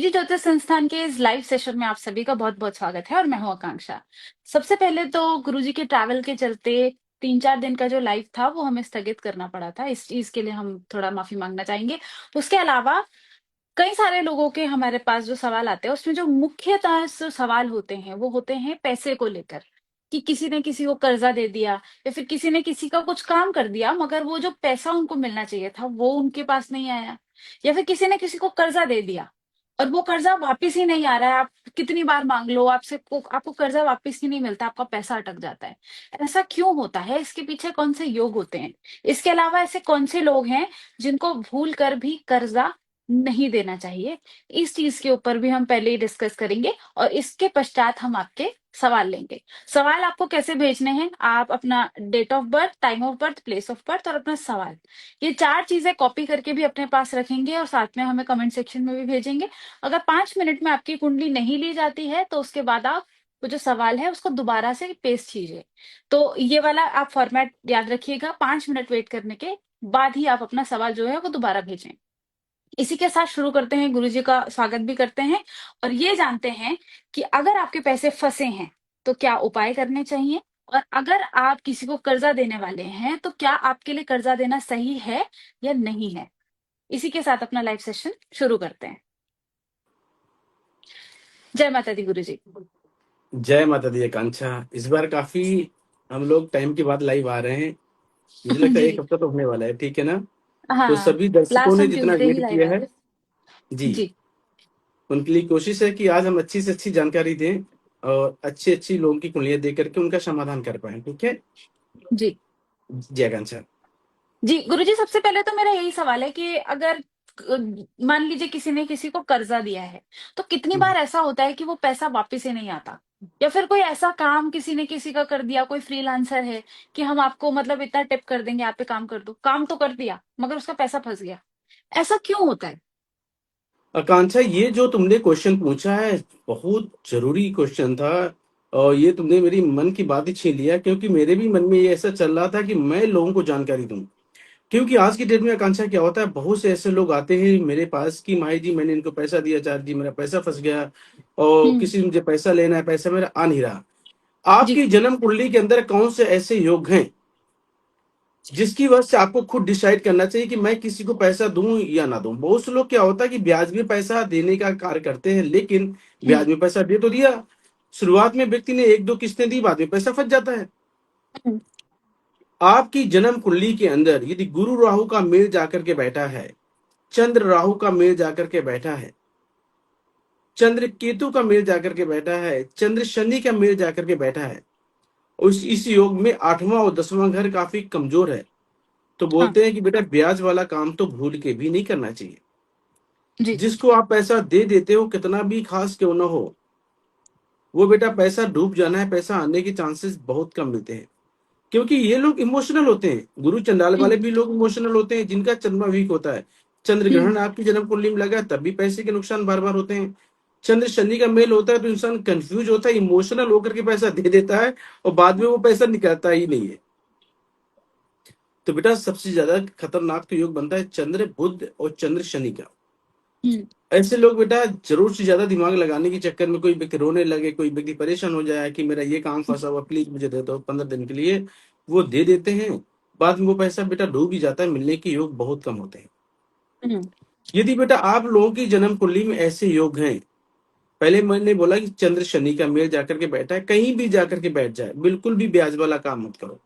DD ज्योतिष संस्थान के इस लाइव सेशन में आप सभी का बहुत-बहुत स्वागत है और मैं हूँ आकांक्षा। सबसे पहले तो गुरुजी के ट्रैवल के चलते 3-4 दिन का जो लाइव था वो हमें स्थगित करना पड़ा था। इस चीज़ के लिए हम थोड़ा माफ़ी माँगना चाहेंगे। उसके अलावा कई सारे लोगों के हमारे पास जो सवाल आते हैं, उसमें जो मुख्यतः जो सवाल होते हैं, वो होते हैं पैसे को लेकर, कि किसी ने किसी को कर्ज़ा दे दिया या फिर किसी ने किसी का कुछ काम कर दिया, मगर वो जो पैसा उनको मिलना चाहिए था, वो उनके पास नहीं आया। या फिर किसी ने किसी को कर्ज़ा दे दिया और वो कर्ज़ा वापिस ही नहीं आ रहा है, आप कितनी बार माँग लो, आपको कर्ज़ा वापिस ही नहीं मिलता, आपका पैसा अटक जाता है। ऐसा क्यों होता है? इसके पीछे कौन से योग होते हैं? इसके अलावा ऐसे कौन से लोग हैं, जिनको भूल कर भी कर्ज़ा नहीं देना चाहिए। इस चीज़ के ऊपर भी हम पहले ही डिस्कस करेंगे और इसके पश्चात हम आपके सवाल लेंगे। सवाल आपको कैसे भेजने हैं? आप अपना date of birth, time of birth, place of birth और अपना सवाल, ये 4 चीज़ें कॉपी करके भी अपने पास रखेंगे और साथ में हमें कमेंट सेक्शन में भी भेजेंगे। अगर 5 मिनट में आपकी कुंडली नहीं ली जाती है, तो उसके बाद आप वो जो सवाल है उसको दोबारा से पेस्ट कीजिए। तो ये वाला आप फॉर्मेट याद रखिएगा, 5 मिनट वेट करने के बाद ही आप अपना सवाल जो है वो दोबारा भेजें। इसी के साथ शुरू करते हैं, गुरुजी का स्वागत भी करते हैं और ये जानते हैं कि अगर आपके पैसे फँसे हैं, तो क्या उपाय करने चाहिए? और अगर आप किसी को कर्ज़ा देने वाले हैं, तो क्या आपके लिए कर्ज़ा देना सही है या नहीं है? इसी के साथ अपना लाइव सेशन शुरू करते हैं। जय माता दी गुरुजी। जय माता दी आकांक्षा। इस बार काफी हम लोग टाइम के बाद लाइव आ रहे हैं। मुझे लगता है जी। 1 हफ्ता तो होने वाला है, ठीक है ना? तो हाँ, सभी दर्शकों लास्ट ने हम जितना ट्यूसडे ही वेट लाइव किया आए है थे। जी, जी, उनके लिए कोशिश है कि आज हम अच्छी से अच्छी जानकारी दें और अच्छी अच्छी लोगों की कुंडलियां दे करके उनका समाधान कर पाए, ठीक है? जी। जय आकांक्षा। जी, गुरुजी सबसे पहले तो मेरा यही सवाल है कि अगर मान लीजिए किसी ने किसी को कर्जा दिया है, तो कितनी हम्म, बार ऐसा होता है कि वो पैसा वापस ही नहीं आता? या फिर कोई ऐसा काम किसी ने किसी का कर दिया, कोई फ्रीलांसर है कि हम आपको मतलब इतना टिप कर देंगे, आप पे काम कर दो। काम तो कर दिया, मगर उसका पैसा फँस गया। ऐसा क्यों होता है? आकांक्षा, ये जो तुमने क्वेश्चन पूछा है बहुत जरूरी क्वेश्चन था। और ये तुमने मेरी मन की बात ही छीन लिया, क्योंकि मेरे भी मन में ये ऐसा चल रहा था कि मैं लोगों को जानकारी दूं। क्योंकि आज की डेट में आकांक्षा क्या होता है, बहुत से ऐसे लोग आते हैं मेरे पास कि माही जी मैंने इनको पैसा दिया, चार जी मेरा पैसा फंस गया और हुँ, किसी ने मुझे पैसा लेना है, पैसा मेरा आ नहीं रहा। जी। आपकी जन्म कुंडली के अंदर कौन से ऐसे योग हैं जिसकी वजह से आपको खुद डिसाइड करना चाहिए कि मैं किसी को पैसा दूं या ना दूं। बहुत से लोग क्या होता है कि ब्याज में पैसा देने का कार्य करते हैं, लेकिन हुँ, ब्याज में पैसा दे तो दिया, शुरुआत में व्यक्ति ने 1-2 किस्तें दी, बाद में पैसा फंस जाता है। हुँ, आपकी जन्म कुंडली के अंदर यदि गुरु राहु का मेल जाकर के बैठा है, चंद्र राहु का मेल जाकर के बैठा है, चंद्र केतु का मेल जाकर के बैठा है, चंद्र शनि का मेल जाकर के बैठा है, उस इस योग में 8वां और 10वां घर काफी कमजोर है, तो हाँ, बोलते हैं कि बेटा ब्याज वाला काम तो भूल के भी नहीं करना चाहिए। जी। जिसको आप पैसा दे देते हो, कितना भी खास क्यों ना हो, वो बेटा पैसा डूब जाना है, पैसा आने के चांसेस बहुत कम मिलते हैं। क्योंकि ये लोग इमोशनल होते हैं, गुरु चंडाल हुँ, वाले भी लोग इमोशनल होते हैं, जिनका चंद्रमा वीक होता है। चंद्र हुँ, ग्रहण आपकी जन्म कुंडली में लगा है, तब भी पैसे के नुकसान बार बार होते हैं। चंद्र शनि का मेल होता है तो इंसान कंफ्यूज होता है, इमोशनल होकर के पैसा दे देता है और बाद में वो पैसा निकलता ही नहीं है। तो बेटा सबसे ज्यादा खतरनाक तो योग बनता है चंद्र बुध और चंद्र शनि का। हुँ, ऐसे लोग बेटा जरूर से ज्यादा दिमाग लगाने के चक्कर में कोई व्यक्ति रोने लगे, कोई व्यक्ति परेशान हो जाए कि मेरा ये काम फंसा हुआ, प्लीज मुझे दे दो 15 दिन के लिए, वो दे देते हैं। बाद में वो पैसा बेटा डूब ही जाता है, मिलने के योग बहुत कम होते हैं। हुँ, यदि बेटा आप लोगों की जन्म कुंडली में ऐसे योग हैं, पहले मैंने बोला कि चंद्र शनि का मेल जाकर के बैठा है, कहीं भी जाकर के बैठ जाए, बिल्कुल भी ब्याज वाला काम मत करो।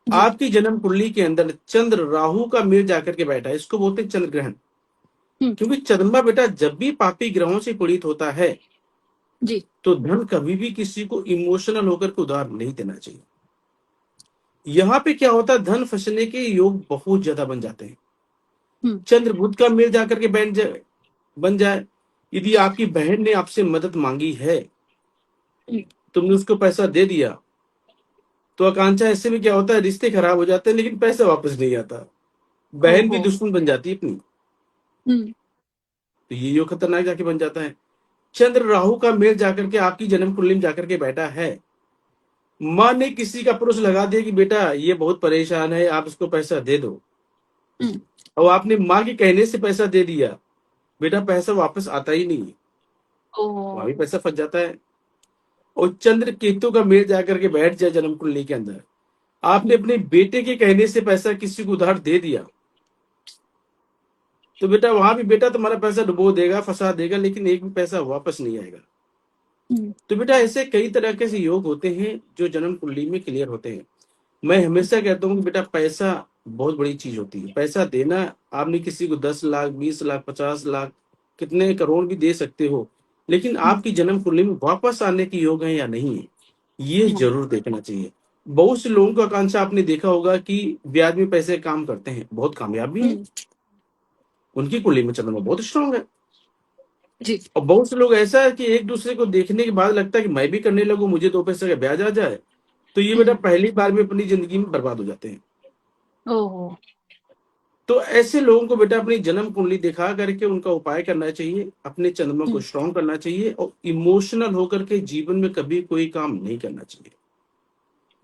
जी। आपकी जन्म कुंडली के अंदर चंद्र राहु का मेल जाकर के बैठा है, इसको बोलते हैं चंद्र ग्रहण। हुँ, क्योंकि चंद्रमा बेटा जब भी पापी ग्रहों से पीड़ित होता है, जी। तो धन कभी भी किसी को इमोशनल होकर के उधार नहीं देना चाहिए। यहाँ पे क्या होता है, धन फंसने के योग बहुत ज्यादा बन जाते हैं। हुँ, चंद्र बुध का मेल जाकर के बैठ जाए, बन जाए। यदि आपकी बहन ने आपसे मदद मांगी है, हुँ, तुमने उसको पैसा दे दिया, तो आकांक्षा ऐसे में क्या होता है, रिश्ते खराब हो जाते हैं लेकिन पैसा वापस नहीं आता, बहन भी ओहो! दुश्मन बन जाती है अपनी। हुँ, तो ये योग खतरनाक जाके बन जाता है। चंद्र राहु का मेल जाकर के आपकी जन्म कुंडली में जाकर के बैठा है, माँ ने किसी का पुरुष लगा दिया कि बेटा ये बहुत परेशान है, आप इसको पैसा दे दो, हुँ, और आपने माँ के कहने से पैसा दे दिया, बेटा पैसा वापस आता ही नहीं है, वहां ओह! भी पैसा फंस जाता है। और चंद्र केतु का मेल जाकर के बैठ जाए जन्म कुंडली के अंदर, आपने हुँ, अपने बेटे के कहने से पैसा किसी को उधार दे दिया, तो बेटा वहां भी बेटा तुम्हारा पैसा डुबो देगा, फंसा देगा, लेकिन एक भी पैसा वापस नहीं आएगा। हुँ, तो बेटा ऐसे कई तरह के से योग होते हैं जो जन्म कुंडली में क्लियर होते हैं। मैं हमेशा कहता हूँ कि बेटा पैसा बहुत बड़ी चीज होती है। पैसा देना, आपने किसी को 10 लाख, 20 लाख, 50 लाख, कितने करोड़ भी दे सकते हो, लेकिन हुँ, आपकी जन्म कुंडली में वापस आने की योग है या नहीं है, ये हुँ, जरूर देखना चाहिए। बहुत से लोगों का आकांक्षा आपने देखा होगा कि ब्याज में पैसे काम करते हैं, बहुत कामयाब भी हैं, हुँ, उनकी कुंडली में चंद्रमा बहुत स्ट्रांग है। जी, और बहुत से लोग ऐसा है कि एक दूसरे को देखने के बाद लगता है कि मैं भी करने लगूं, मुझे 2 पैसे का ब्याज आ जाए, तो ये बेटा हुँ, पहली बार में अपनी जिंदगी में बर्बाद हो जाते हैं। ओहो! तो ऐसे लोगों को बेटा अपनी जन्म कुंडली दिखा करके उनका उपाय करना चाहिए, अपने चंद्रमा को हुँ, स्ट्रांग करना चाहिए, और इमोशनल होकर के जीवन में कभी कोई काम नहीं करना चाहिए।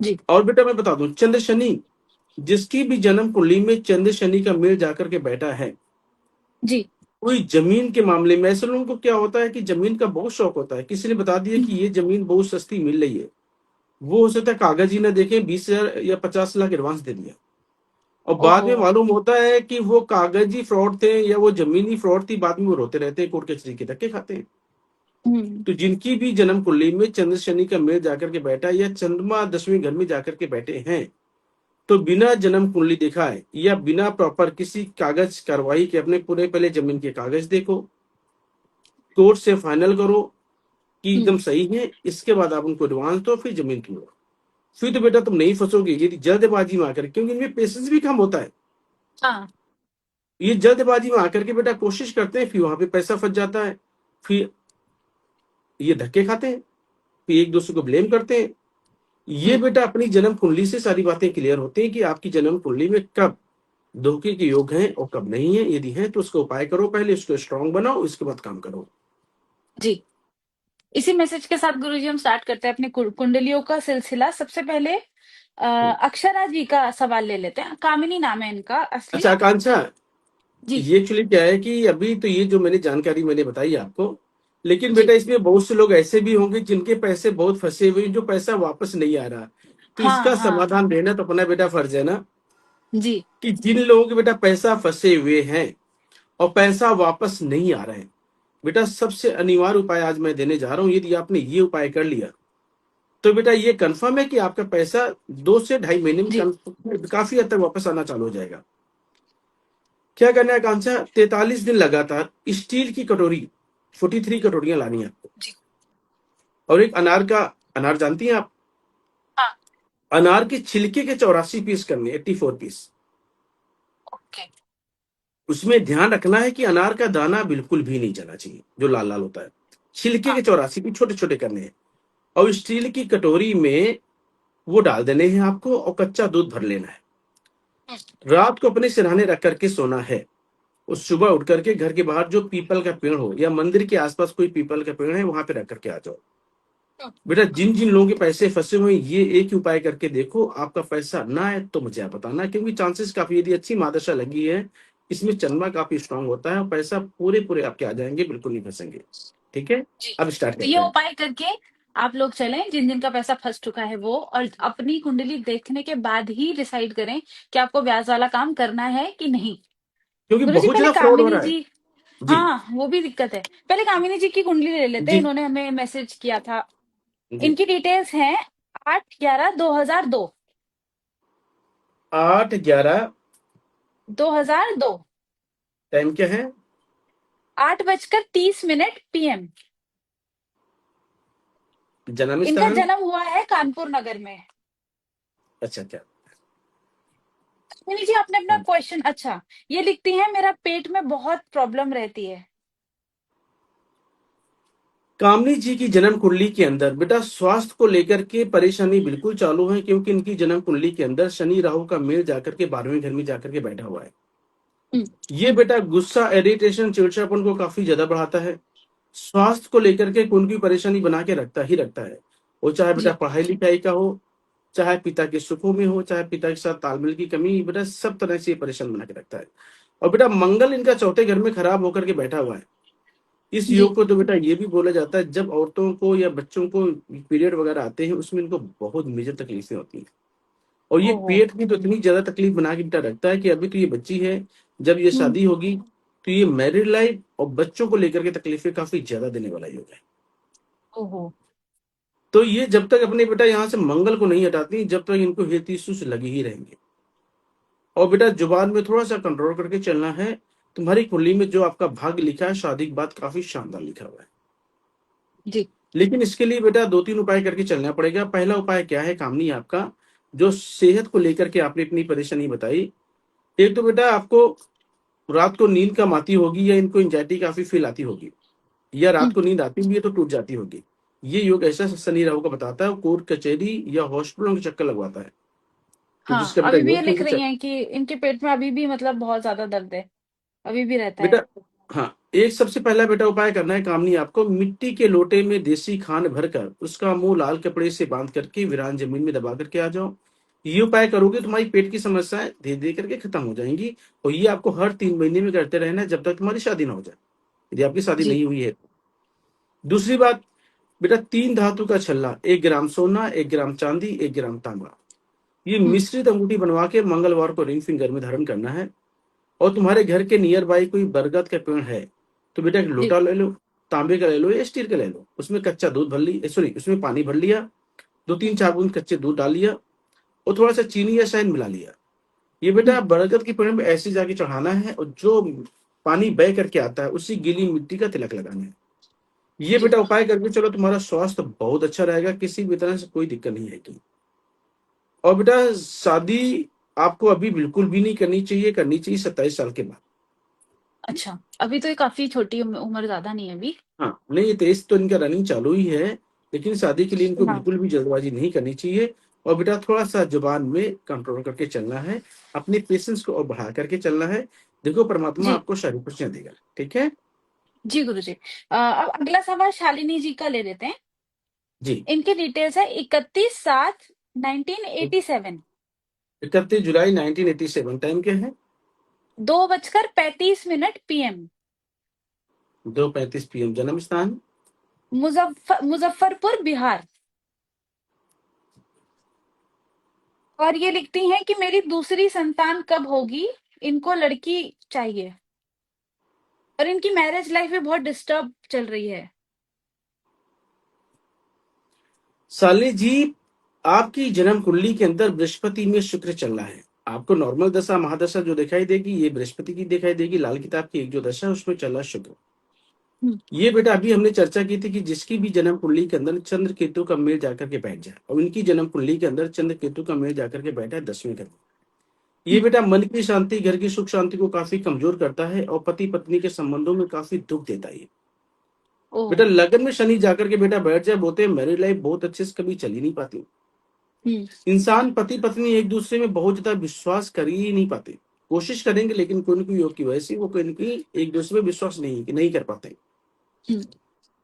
जी, और बेटा मैं बता दूं, चंद्र शनि, जिसकी भी जन्म कुंडली में चंद्र शनि का मेल जाकर के बैठा है, जी, कोई जमीन के मामले में ऐसे लोगों को क्या होता है कि जमीन का बहुत शौक होता है, किसी ने बता दिया हुँ, कि ये जमीन बहुत सस्ती मिल रही है, वो हो सकता है कागज ही ना देखे 20,000 या 50 लाख एडवांस दे दिया, और बाद ओहो! में मालूम होता है कि वो कागजी फ्रॉड थे या वो जमीनी फ्रॉड थी, बाद में वो रोते रहते हैं, कोर्ट कचहरी के धक्के खाते हैं। हुँ, तो जिनकी भी जन्म कुंडली में चंद्र शनि का मेल जाकर के बैठा है या चंद्रमा 10वें घर में जाकर के बैठे हैं, तो बिना जन्म कुंडली दिखाए या बिना प्रॉपर किसी कागज कार्रवाई के अपने पूरे पहले जमीन के कागज देखो, कोर्ट से फाइनल करो कि हुँ, एकदम सही है, इसके बाद आप उनको एडवांस दो, फिर जमीन की लो। फिर तो बेटा तुम नहीं फंसोगे यदि जल्दबाजी में आकर, क्योंकि इनमें पेशेंस भी कम होता है। हाँ, ये जल्दबाजी में आकर के बेटा कोशिश करते हैं, फिर वहां पे पैसा फंस जाता है, फिर ये धक्के खाते हैं, फिर एक दूसरे को ब्लेम करते हैं। ये हुँ, बेटा अपनी जन्म कुंडली से सारी बातें क्लियर होती हैं कि आपकी जन्म कुंडली में कब धोखे के योग हैं और कब नहीं है। यदि है तो उसका उपाय करो, पहले उसको स्ट्रांग बनाओ, उसके बाद काम करो। जी। इसी मैसेज के साथ गुरुजी हम स्टार्ट करते हैं अपनी कुंडलियों का सिलसिला। सबसे पहले अक्षरा जी का सवाल ले लेते हैं। कामिनी नाम है इनका असली। अच्छा आकांक्षा, जी, ये एक्चुअली क्या है कि अभी तो ये जो मैंने जानकारी मैंने बताई आपको, लेकिन जी। बेटा इसमें बहुत से लोग ऐसे भी होंगे जिनके पैसे बहुत फंसे हुए हैं, जो पैसा वापस नहीं आ रहा, तो हाँ, इसका हाँ। समाधान देना तो अपना बेटा फर्ज है ना, जी, कि जिन लोगों के बेटा पैसा फंसे हुए हैं और पैसा वापस नहीं आ रहे हैं, बेटा सबसे अनिवार्य उपाय आज मैं देने जा रहा हूं। यदि आपने ये उपाय कर लिया तो बेटा ये कंफर्म है कि आपका पैसा 2 से ढाई महीने में जी। काफी हद तक वापस आना चालू हो जाएगा। क्या करना है कांचा, 43 दिन लगातार स्टील की कटोरी, 43 कटोरियां लानी है आपको, जी। और एक अनार का, अनार जानती हैं आप, हाँ, अनार के छिलके के 84 पीस करने, 84 पीस। ओके। उसमें ध्यान रखना है कि अनार का दाना बिल्कुल भी नहीं जाना चाहिए, जो लाल लाल होता है। छिलके हाँ, के 84 पीस छोटे छोटे करने हैं, और स्टील की कटोरी में वो डाल देने हैं आपको, और कच्चा दूध भर लेना है। हुँ, रात को अपने सिरहाने रख करके सोना है, और सुबह उठ करके घर के बाहर जो पीपल का पेड़ हो या मंदिर के आसपास कोई पीपल का पेड़ है, वहां पे रख करके आ जाओ। हुँ। बेटा जिन जिन लोगों के पैसे फंसे हुए हैं, ये एक ही उपाय करके देखो, आपका पैसा ना आए तो मुझे आप बताना, क्योंकि चांसेस काफी, यदि अच्छी महादशा लगी है, इसमें चंद्रमा काफी स्ट्रांग होता है, और पैसा पूरे पूरे आपके आ जाएंगे, बिल्कुल नहीं फंसेंगे। ठीक है, जी। अब स्टार्ट तो ये करते हैं। उपाय करके आप लोग चलें, जिन-जिन का पैसा फँस चुका है वो, और अपनी कुंडली देखने के बाद ही डिसाइड करें कि आपको ब्याज वाला काम करना है कि नहीं। क्योंकि गुरुजी बहुत पहले ज्यादा फ्रॉड हो कामिनी रहा है। जी। जी। हाँ, वो भी दिक्कत है। पहले कामिनी जी की कुंडली ले लेते हैं, जी। इन्होंने हमें मैसेज किया था। जी। इनकी डिटेल्स हैं 8/11/2002। 8/11, 2002। टाइम क्या है? 8:30 पीएम। जन्म इनका स्थान? जन्म हुआ है कानपुर नगर में। अच्छा क्या? कामिनी जी आपने अपना क्वेश्चन, अच्छा, ये लिखती हैं मेरा पेट में बहुत प्रॉब्लम रहती है। कामनी जी की जन्म कुंडली के अंदर बेटा स्वास्थ्य को लेकर के परेशानी बिल्कुल चालू है, क्योंकि इनकी जन्म कुंडली के अंदर शनि राहु का मेल जाकर के 12वें घर में जाकर के बैठा हुआ है। हुँ, ये बेटा गुस्सा, इरिटेशन, चिड़चिड़ापन को काफी ज्यादा बढ़ाता है। स्वास्थ्य को लेकर के कोई परेशानी बना के रखता ही रखता है। वो चाहे बेटा जी, पढ़ाई लिखाई का हो, चाहे पिता के सुखों में हो, चाहे पिता के साथ तालमेल की कमी, बेटा सब तरह से ये परेशान बना के रखता है। और बेटा मंगल इनका चौथे घर में खराब होकर के बैठा हुआ है। इस जी। योग को तो बेटा ये भी बोला जाता है, जब औरतों को या बच्चों को पीरियड वगैरह आते हैं उसमें इनको बहुत मेजर तकलीफें होती हैं। और ये ओहो। पेट की तो इतनी ज्यादा तकलीफ बना के बेटा रखता है कि अभी तो ये बच्ची है, जब ये हम्म। शादी होगी तो ये मैरिड लाइफ और बच्चों को लेकर के तकलीफें काफी ज्यादा देने वाला योग है। ओहो। तो ये जब तक अपने बेटा यहाँ से मंगल को नहीं हटाती, जब तक इनको हेल्थ इश्यूज लगे ही रहेंगे। और बेटा जुबान में थोड़ा सा कंट्रोल करके चलना है। तुम्हारी कुंडली में जो आपका भाग्य लिखा है शादी के बाद काफी शानदार लिखा हुआ है, जी। लेकिन इसके लिए बेटा दो तीन उपाय करके चलना पड़ेगा। पहला उपाय क्या है कामनी आपका, जो सेहत को लेकर के आपने अपनी परेशानी बताई। एक तो बेटा आपको रात को नींद कम आती होगी, या इनको एंजाइटी काफी फील आती होगी, या रात हम्म। को नींद आती भी है तो टूट जाती होगी। ये योग ऐसा शनि राहु का बताता है, कोर्ट कचहरी या हॉस्पिटलों के चक्कर लगवाता है। तो हाँ, जिसका बेटा अभी भी ये योग लिख करके रही चल हैं कि इनके पेट में अभी भी मतलब बहुत ज्यादा दर्द है, अभी भी रहता बेटा, है। हाँ, एक सबसे पहला बेटा उपाय करना है कामनी आपको, मिट्टी के लोटे में देसी खान भरकर उसका मुंह लाल कपड़े से बांध करके वीरान जमीन में दबा करके आ जाओ। ये उपाय करोगे तुम्हारी पेट की समस्याएं धीरे धीरे करके खत्म हो जाएंगी। और ये आपको हर 3 महीने में करते रहना है जब तक तुम्हारी शादी ना हो जाए, यदि आपकी शादी जी। नहीं हुई है। दूसरी बात बेटा, 3 धातु का छल्ला, 1 ग्राम सोना, 1 ग्राम चांदी, 1 ग्राम तांबा, ये हम्म। मिश्रित अंगूठी बनवा के मंगलवार को रिंग फिंगर में धारण करना है। और तुम्हारे घर के नियर बाई कोई बरगद का पेड़ है तो बेटा एक जी। लोटा ले लो, तांबे का ले लो या स्टील का ले लो, उसमें कच्चा दूध भर ली, सॉरी, उसमें पानी भर लिया, दो तीन चार बूंद कच्चे दूध डाल लिया और थोड़ा सा चीनी या शहद मिला लिया। ये हम्म। बेटा बरगद के पेड़ में ऐसे जाके चढ़ाना है, और जो पानी बह करके आता है उसी गीली मिट्टी का तिलक लगाना है। ये जी। बेटा उपाय करके चलो, तुम्हारा स्वास्थ्य बहुत अच्छा रहेगा, किसी भी तरह से कोई दिक्कत नहीं आएगी। और बेटा शादी आपको अभी बिल्कुल भी नहीं करनी चाहिए, करनी चाहिए 27 साल के बाद। अच्छा, अभी तो ये काफी छोटी उम्र ज्यादा नहीं है अभी। हाँ नहीं, ये तेईस तो इनका रनिंग चालू ही है, लेकिन शादी के लिए इनको हाँ। बिल्कुल भी जल्दबाजी नहीं करनी चाहिए। और बेटा थोड़ा सा जुबान में कंट्रोल करके चलना है, अपने पेशेंस को और बढ़ा करके चलना है। देखो परमात्मा जी। आपको सारी खुशियां देगा, ठीक है। जी गुरुजी। अब अगला सवाल शालिनी जी का ले लेते हैं। जी। इनकी डिटेल्स है 31/7/1987। 31 जुलाई 1987, टाइम क्या है? 2:35 PM। 2:35 PM, जन्म स्थान? मुजफ्फरपुर बिहार। और ये लिखती हैं कि मेरी दूसरी संतान कब होगी, इनको लड़की चाहिए, और इनकी मैरिज लाइफ में बहुत डिस्टर्ब चल रही है। साले जी, आपकी जन्म कुंडली के अंदर बृहस्पति में शुक्र चल रहा है। आपको नॉर्मल दशा महादशा जो दिखाई देगी ये बृहस्पति की दिखाई देगी। लाल किताब की एक जो दशा है उसमें चल रहा है शुक्र। हम्म। ये बेटा अभी हमने चर्चा की थी कि जिसकी भी जन्म कुंडली के अंदर चंद्र केतु का मेल जाकर के बैठ जाए, और इनकी जन्म कुंडली के अंदर चंद्र केतु का मेल जाकर के बैठा है 10वें घर में, ये हम्म। बेटा मन की शांति, घर की सुख शांति को काफी कमजोर करता है और पति पत्नी के संबंधों में काफी दुख देता है। ओ। बेटा लगन में शनि जाकर के बेटा बैठ जाए, बोलते हैं मैरिड लाइफ बहुत अच्छे से कभी चल ही नहीं पाती। हम्म। इंसान पति पत्नी एक दूसरे में बहुत ज्यादा विश्वास कर ही नहीं पाते। कोशिश करेंगे लेकिन कोई न कोई योग की वजह से वो कोई न कोई एक दूसरे में विश्वास नहीं कर पाते। हम्म।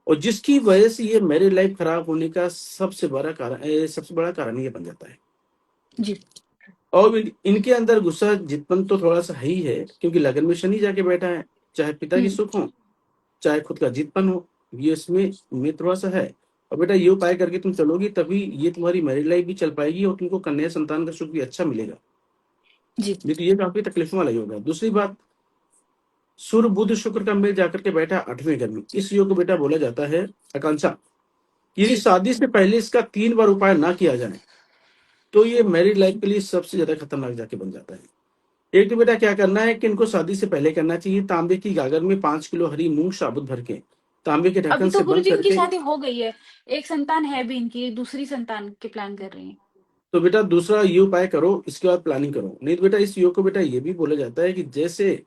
और जिसकी वजह से ये मैरिज लाइफ खराब होने का सबसे बड़ा कारण ये बन जाता है। जी। और इनके अंदर गुस्सा जितपन तो थोड़ा सा है ही है, क्योंकि लगन में शनि जाके बैठा है। चाहे पिता की हम्म। सुख हो, चाहे खुद का जितपन हो, ये इसमें में थोड़ा सा है। और बेटा ये उपाय करके तुम चलोगी तभी ये तुम्हारी मैरिज लाइफ भी चल पाएगी और तुमको कन्या संतान का सुख भी अच्छा मिलेगा। जी। नहीं तो ये काफी तकलीफों वाला योग है। दूसरी बात, सूर्य बुध शुक्र का मेल जाकर के बैठा 8वें घर में, इस योग को बेटा बोला जाता है आकांक्षा। यदि जी। शादी से पहले इसका 3 बार उपाय ना किया जाए तो ये मैरिड लाइफ के लिए सबसे ज्यादा खतरनाक जाके बन जाता है। एक तो बेटा क्या करना है कि इनको शादी से पहले करना चाहिए, तांबे की गागर में 5 किलो हरी मूंग साबुत भर के तांबे के ढक्कन अभी तो से बंद गुरुजी इनकी करके। शादी हो गई है, एक संतान है भी इनकी, दूसरी संतान के प्लान कर रही हैं। तो बेटा दूसरा ये उपाय करो, इसके बाद प्लानिंग करो। नहीं तो बेटा इस योग को बेटा ये भी बोला जाता है कि जैसे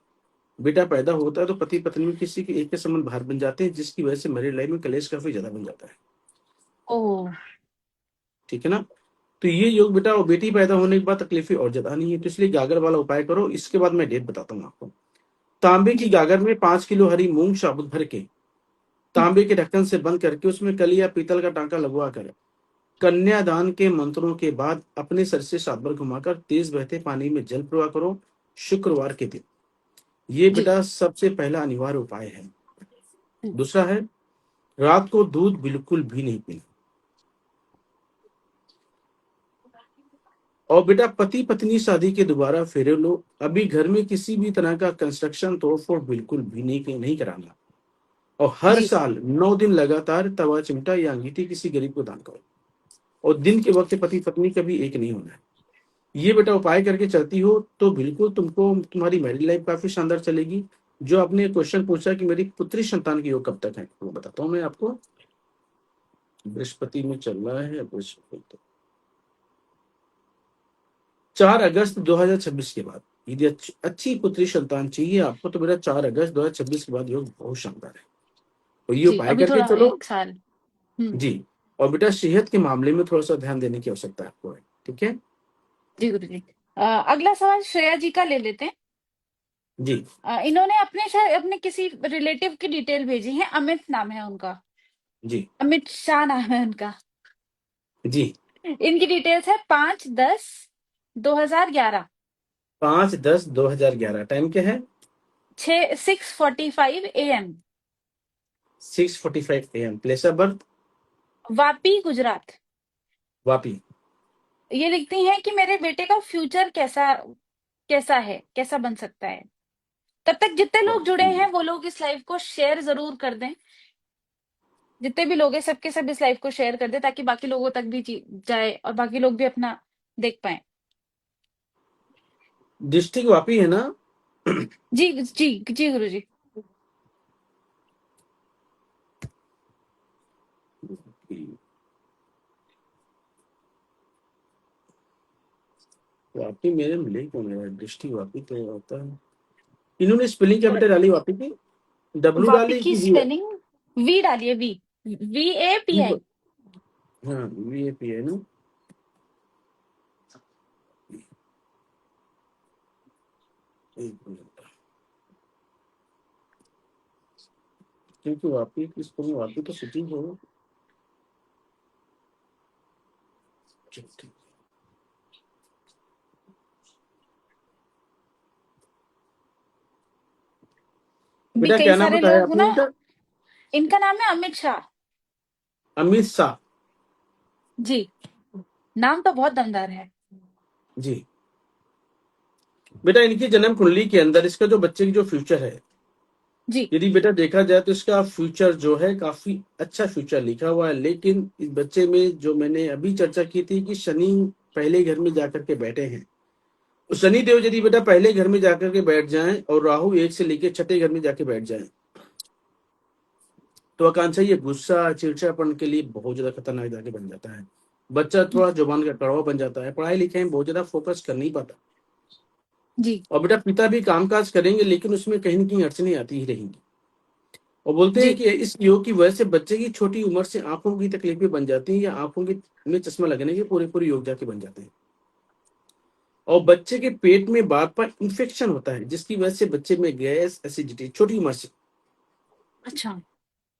बेटा पैदा होता है तो पति पत्नी में किसी के एक के संबंध बाहर बन जाते हैं, जिसकी वजह से मैरिड लाइफ में कलेश काफी ज्यादा बन जाता है। ओ। ठीक है ना। तो ये योग बेटा, और बेटी पैदा होने के बाद तकलीफें और ज्यादा नहीं है, तो इसलिए गागर वाला उपाय करो। इसके बाद मैं डेट बताता हूँ आपको। तांबे की जी। गागर में 5 किलो हरी मूंग साबुत भर के हम्म। तांबे के ढक्कन से बंद करके उसमें कली या पीतल का टांका लगवा कर कन्यादान के मंत्रों के बाद अपने सर से 7 बार घुमाकर तेज बहते पानी में जल प्रवाह करो शुक्रवार के दिन। ये जी। बेटा सबसे पहला अनिवार्य उपाय है। हम्म, दूसरा है, रात को दूध बिल्कुल भी नहीं पीना। और बेटा पति पत्नी शादी के दोबारा फेरे लो, अभी घर में किसी भी तरह का कंस्ट्रक्शन तोड़ फोड़ बिल्कुल भी नहीं कराना। और हर जी। साल 9 दिन लगातार तवा चिमटा या अंगीठी किसी गरीब को दान करो। और दिन के वक्त पति पत्नी कभी एक नहीं होना है। ये बेटा उपाय करके चलती हो तो बिल्कुल तुमको तुम्हारी मैरिज लाइफ काफी शानदार चलेगी। जो आपने क्वेश्चन पूछा कि मेरी पुत्री संतान की योग कब तक है, वो बताता हूँ मैं आपको। बृहस्पति में चल रहा है बृहस्पति, 4 अगस्त 2026 के बाद यदि अच्छी पुत्री संतान चाहिए आपको तो बेटा 4 अगस्त 2026 के बाद योग बहुत शानदार है। और ये जी, उपाय अभी करके थोड़ा चलो। 1 साल। हम्म। जी। और बेटा सेहत के मामले में थोड़ा सा ध्यान देने की आवश्यकता आपको है। ठीक है। जी गुरु जी। अगला सवाल श्रेया जी का ले लेते हैं। जी। इन्होंने अपने शायद अपने किसी रिलेटिव की डिटेल भेजी है, अमित नाम है उनका। जी। अमित शाह नाम है उनका। जी। इनकी डिटेल्स है 5/10/2011। 5/10/2011 टाइम क्या है? 6:45 AM। 6:45 AM। Place of birth? Vapi, Gujarat. Vapi. ये लिखती हैं कि मेरे बेटे का फ्यूचर कैसा कैसा है, कैसा बन सकता है। तब तक जितने लोग जुड़े वापी। हैं वो लोग इस लाइव को शेयर जरूर कर दें। जितने भी लोग हैं सबके सब इस लाइव को शेयर कर दें ताकि बाकी लोगों तक भी जाए और बाकी लोग भी अपना देख पाए। डिस्ट्रिक्ट वापी है ना? जी जी जी गुरु जी। वापी मेरे मिले कौन है? डिस्ट्रिक्ट वापी तो होता है। इन्होंने स्पेलिंग क्या बेटा डाली वापी की? डब्लू वापी डाली की कि वी? स्पेलिंग वी डालिए, VAPI। हाँ, वीएपी है ना। एक मिनट, क्योंकि वापी की स्पेलिंग, वापी तो सिटी है। भी बेटा कई क्या नाम सारे बताया लोग आपने ना। इनका? इनका नाम है अमित शाह। अमित शाह। जी। नाम तो बहुत दमदार है। जी। बेटा इनकी जन्म कुंडली के अंदर इसका जो बच्चे की जो फ्यूचर है, जी। यदि बेटा देखा जाए तो इसका फ्यूचर जो है काफी अच्छा फ्यूचर लिखा हुआ है। लेकिन इस बच्चे में जो मैंने अभी चर्चा की थी कि शनि पहले घर में जाकर के बैठे हैं, तो शनि देव यदि बेटा पहले घर में जाकर के बैठ जाएं और राहु 1 से लेकर 6 घर में जाके बैठ जाएं, तो आकांक्षा ये गुस्सा चिड़चिड़ापन के लिए बहुत ज्यादा खतरनाक जाके बन जाता है। बच्चा थोड़ा जुबान का कड़वा बन जाता है, पढ़ाई लिखाई में बहुत ज्यादा फोकस कर नहीं पाता। जी। और बेटा पिता भी कामकाज करेंगे लेकिन उसमें कहीं ना कहीं अड़चने आती ही रहेंगी। और बोलते हैं जी। कि इस योग की वजह से बच्चे की छोटी उम्र से आंखों की तकलीफें बन जाती हैं या आंखों की में चश्मा लगने के पूरे पूरे योग जाके बन जाते हैं। और बच्चे के पेट में बार बार इंफेक्शन होता है जिसकी वजह से बच्चे में गैस एसिडिटी छोटी उम्र से, अच्छा।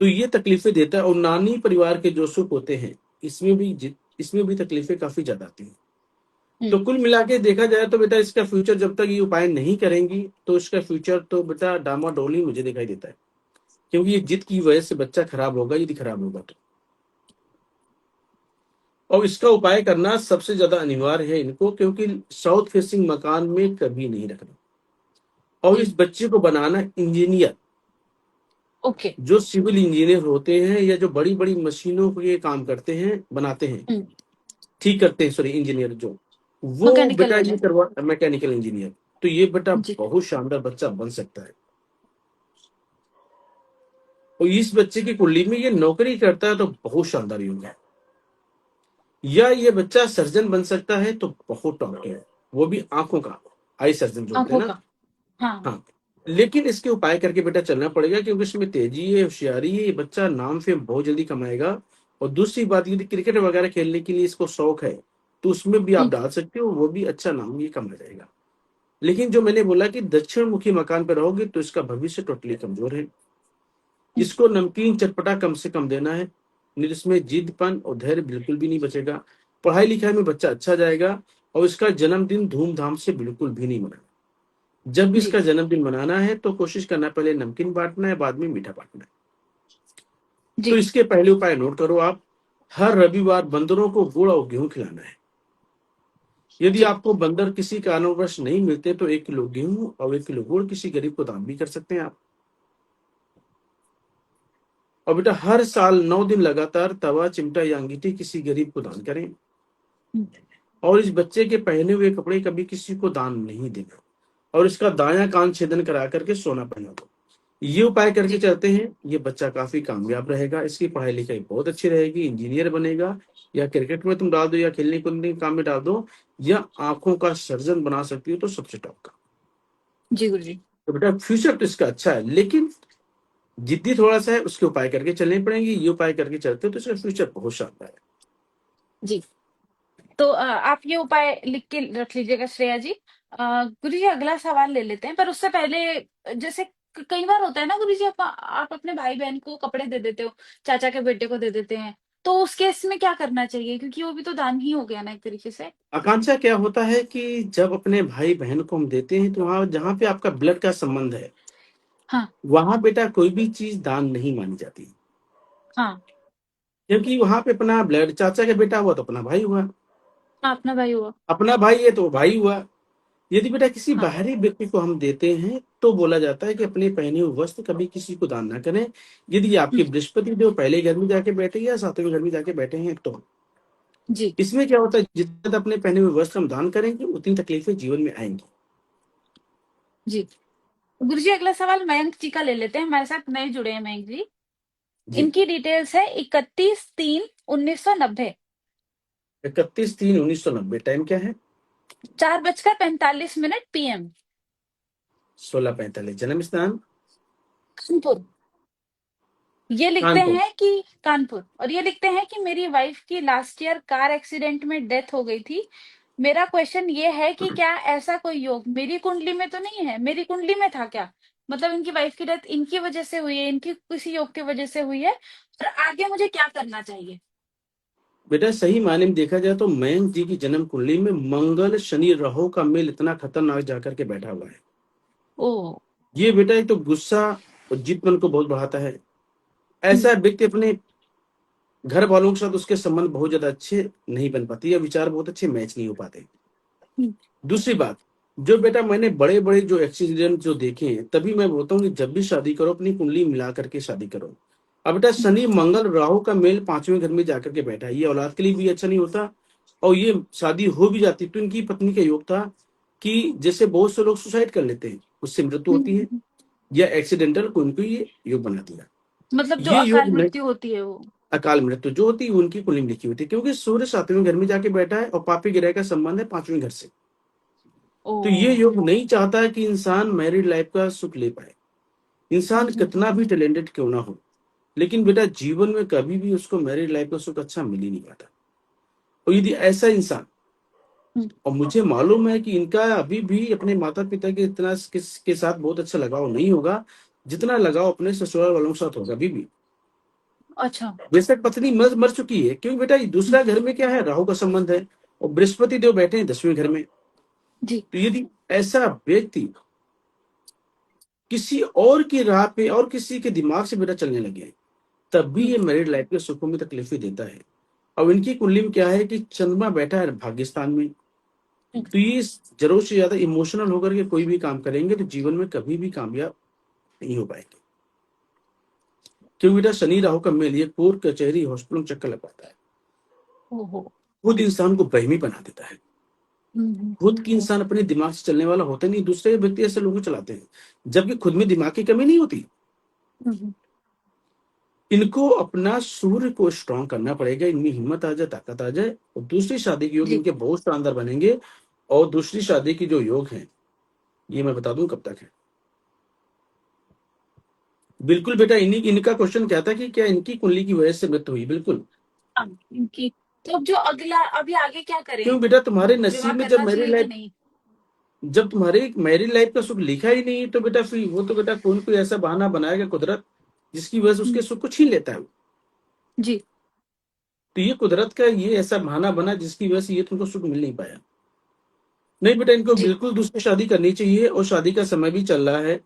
तो ये तकलीफें देता है। और नानी परिवार के जो सुख होते हैं, इसमें भी इसमें भी तकलीफें काफी ज्यादा आती हैं। तो हम्म। कुल मिला के देखा जाए तो बेटा इसका फ्यूचर जब तक ये उपाय नहीं करेंगी तो इसका फ्यूचर तो बेटा डामाडोल ही मुझे दिखाई देता है। क्योंकि ये जिद की वजह से बच्चा खराब होगा यदि खराब होगा तो। और इसका उपाय करना सबसे ज्यादा अनिवार्य है इनको, क्योंकि साउथ फेसिंग मकान में कभी नहीं रखना। और इस हम्म। बच्चे को बनाना इंजीनियर, ओके। जो सिविल इंजीनियर होते हैं या जो बड़ी बड़ी मशीनों के काम करते हैं, बनाते हैं, हम्म। ठीक करते हैं, सॉरी इंजीनियर जो, वो मैकेनिकल बेटा वाले। ये करवा मैकेनिकल इंजीनियर। तो ये बेटा जी। बहुत शानदार बच्चा बन सकता है। और इस बच्चे की कुंडली में ये नौकरी करता है तो बहुत शानदार योग है। या ये बच्चा सर्जन बन सकता है तो बहुत टॉप के है, वो भी आंखों का, आई सर्जन जो होते हैं आंखों ना। का। हाँ। हाँ। लेकिन इसके उपाय करके बेटा चलना पड़ेगा क्योंकि इसमें तेजी है, होशियारी है, ये बच्चा नाम फेम बहुत जल्दी कमाएगा। और दूसरी बात, यदि क्रिकेट वगैरह खेलने के लिए इसको शौक है तो उसमें भी आप हम्म। डाल सकते हो, वो भी अच्छा नाम ये कमा जाएगा। लेकिन जो मैंने बोला कि दक्षिण मुखी मकान पर रहोगे तो इसका भविष्य टोटली कमजोर है। हम्म। इसको नमकीन चटपटा कम से कम देना है, नहीं इसमें जिद्दपन और धैर्य बिल्कुल भी नहीं बचेगा। पढ़ाई लिखाई में बच्चा अच्छा जाएगा। और इसका जन्मदिन धूमधाम से बिल्कुल भी नहीं मनाना। जब भी जी, इसका जन्मदिन मनाना है तो कोशिश करना पहले नमकीन बांटना है, बाद में मीठा बांटना है। तो जी, इसके पहले उपाय नोट करो आप। हर रविवार बंदरों को गुड़ और गेहूं खिलाना है। यदि जी, आपको बंदर किसी कारणवश नहीं मिलते तो 1 किलो गेहूं और 1 किलो गुड़ किसी गरीब को दान भी कर सकते हैं आप। और बेटा हर साल 9 दिन लगातार तवा, चिमटा या अंगीठी किसी गरीब को दान करें। हुँ, और इस बच्चे के पहने हुए कपड़े कभी किसी को दान नहीं देना। और इसका दायां कान छेदन करा करके सोना पहना दो। ये उपाय करके जी, चलते हैं, ये बच्चा काफी कामयाब रहेगा, इसकी पढ़ाई लिखाई बहुत अच्छी रहेगी, इंजीनियर बनेगा, या क्रिकेट में तुम डाल दो, या खेलने कूदने के काम में डाल दो, या आंखों का सर्जन बना सकती हो तो सबसे टॉप का। जी गुरुजी। तो बेटा फ्यूचर तो इसका अच्छा है, लेकिन जिद्दी थोड़ा सा है, उसके उपाय करके चलने पड़ेंगे। ये उपाय करके चलते हो तो इसका फ्यूचर बहुत शानदार है। जी, तो आप ये उपाय लिख के रख लीजिएगा श्रेया जी। गुरुजी अगला सवाल ले लेते हैं, पर उससे पहले जैसे कई बार होता है ना गुरुजी, आप अपने भाई-बहन को कपड़े दे देते हो, चाचा के बेटे को दे देते हैं, तो उस केस में क्या करना चाहिए? क्योंकि वो भी तो दान ही हो गया ना एक तरीके से। आकांक्षा क्या होता है कि जब अपने भाई बहन को हम देते हैं तो वहां जहां पे आपका ब्लड का संबंध है, हाँ, वहां बेटा कोई भी चीज दान नहीं मानी जाती। हाँ, क्योंकि वहां पे अपना ब्लड, चाचा का बेटा हुआ तो अपना भाई हुआ, हाँ, अपना भाई हुआ। अपना भाई है तो भाई हुआ। यदि बेटा किसी हाँ, बाहरी व्यक्ति को हम देते हैं तो बोला जाता है कि अपने पहने हुए वस्त्र कभी किसी को दान ना करें। यदि आपके हुँ, बृहस्पति देव पहले घर में जाके बैठे या सातवें घर में जाके बैठे हैं तो जी, इसमें क्या होता है, जितना ज्यादा अपने पहने हुए वस्त्र हम दान करेंगे उतनी तकलीफें जीवन में आएंगी। जी। गुरुजी अगला सवाल मयंक जी का ले लेते हैं, हमारे साथ नए जुड़े हैं मयंक जी। जी। इनकी डिटेल्स है 31/3/1990। 31/3/1990 टाइम क्या है? 4:45 PM। 16:45 जन्म स्थान? कानपुर। ये लिखते कानपुर। हैं कि कानपुर, और ये लिखते हैं कि मेरी वाइफ की लास्ट ईयर कार एक्सीडेंट में डेथ हो गई थी। मेरा क्वेश्चन ये है कि क्या ऐसा कोई योग मेरी कुंडली में तो नहीं है? मेरी कुंडली में था क्या? मतलब इनकी वाइफ की डेथ इनकी वजह से हुई है, इनकी किसी योग की वजह से हुई है, और आगे मुझे क्या करना चाहिए? बेटा सही मायने में देखा जाए तो मयंक जी की जन्म कुंडली में मंगल शनि राहु का मेल इतना खतरनाक जाकर के बैठा हुआ है। ओ। ये बेटा एक तो गुस्सा और जिदपन को बहुत बढ़ाता है। हम्म, ऐसा व्यक्ति अपने घर वालों के साथ उसके संबंध बहुत ज्यादा अच्छे नहीं बन पाते, या विचार बहुत अच्छे मैच नहीं हो पाते। हम्म, दूसरी बात, जो बेटा मैंने बड़े बड़े जो एक्सीडेंट जो देखे हैं, तभी मैं बोलता हूँ कि जब भी शादी करो अपनी कुंडली मिला करके शादी करो। अब बेटा हम्म, शनि मंगल राहु का मेल पांचवें घर में जाकर के बैठा है, ये औलाद के लिए भी अच्छा नहीं होता। और ये शादी हो भी जाती तो इनकी पत्नी का योग था कि जैसे बहुत से लोग सुसाइड कर लेते हैं, उससे मृत्यु होती है, हम्म। या एक्सीडेंटल को इनको ये योग बना दिया। मतलब जो ये योग अकाल नहीं, मृत्यु होती है वो। अकाल मृत्यु जो होती है वो उनकी कुंडली में लिखी होती है, क्योंकि सूर्य सातवें घर में जाके बैठा है और पापी ग्रह का संबंध है पांचवें घर से। ओ। तो ये योग नहीं चाहता है कि इंसान मैरिड लाइफ का सुख ले पाए। इंसान कितना भी टैलेंटेड क्यों ना हो, लेकिन बेटा जीवन में कभी भी उसको मैरिड लाइफ का सुख अच्छा मिल ही नहीं पाता। और यदि ऐसा इंसान, हम्म, और मुझे मालूम है कि इनका अभी भी अपने माता पिता के इतना के साथ बहुत अच्छा लगाव नहीं होगा जितना लगाव अपने ससुराल वालों के साथ होगा अभी भी। अच्छा। बेशक पत्नी मर मर चुकी है, क्योंकि बेटा ये हम्म, दूसरा घर में क्या है, राहु का संबंध है, और बृहस्पति देव बैठे हैं 10वें घर में। जी। तो यदि ऐसा व्यक्ति किसी और की राह पे और किसी के दिमाग से बेटा चलने लगे, तब भी हम्म, ये मैरिड लाइफ के सुखों में तकलीफें देता है। अब इनकी कुंडली में क्या है कि चंद्रमा बैठा है भाग्यस्थान में। हम्म, तो ये जरूर से ज्यादा इमोशनल होकर के कोई भी काम करेंगे तो जीवन में कभी भी कामयाब नहीं हो पाएंगे। क्योंकि बेटा शनि राहु का मेल ये कोर्ट कचहरी हॉस्पिटल में चक्कर लगाता है, ओहो। खुद इंसान को बहमी बना देता है। हम्म, खुद की इंसान अपने दिमाग से चलने वाला होता नहीं, दूसरे व्यक्ति ऐसे लोग चलाते हैं, जबकि खुद में दिमाग की कमी नहीं होती। हम्म, इनको अपना सूर्य को स्ट्रांग करना पड़ेगा, इनमें हिम्मत आ जाए, ताकत आ जाए, और दूसरी शादी के योग जी। इनके बहुत शानदार बनेंगे। और दूसरी शादी की जो योग हैं, ये मैं बता दूं कब तक है। बिल्कुल बेटा, इन्हीं इनका क्वेश्चन क्या था कि क्या इनकी कुंडली की वजह से मृत्यु हुई, बिल्कुल। हाँ, इनकी। तो अब जो अगला अभी आगे क्या करें? क्यों बेटा, तुम्हारे विवाह नसीब में जब करना मैरिड चाहिए कि लाइफ, नहीं? जब तुम्हारे मैरिड लाइफ का सुख लिखा ही नहीं तो बेटा फिर वो तो बेटा कोई न कोई ऐसा बहाना बनाएगा कुदरत, जिसकी वजह से उसके हम्म, सुख को छीन लेता है वो। जी। तो ये कुदरत का ये ऐसा बहाना बना जिसकी वजह से ये तुमको सुख मिल नहीं पाया। नहीं बेटा, इनको जी बिल्कुल दूसरी शादी करनी चाहिए और शादी का समय भी चल रहा है।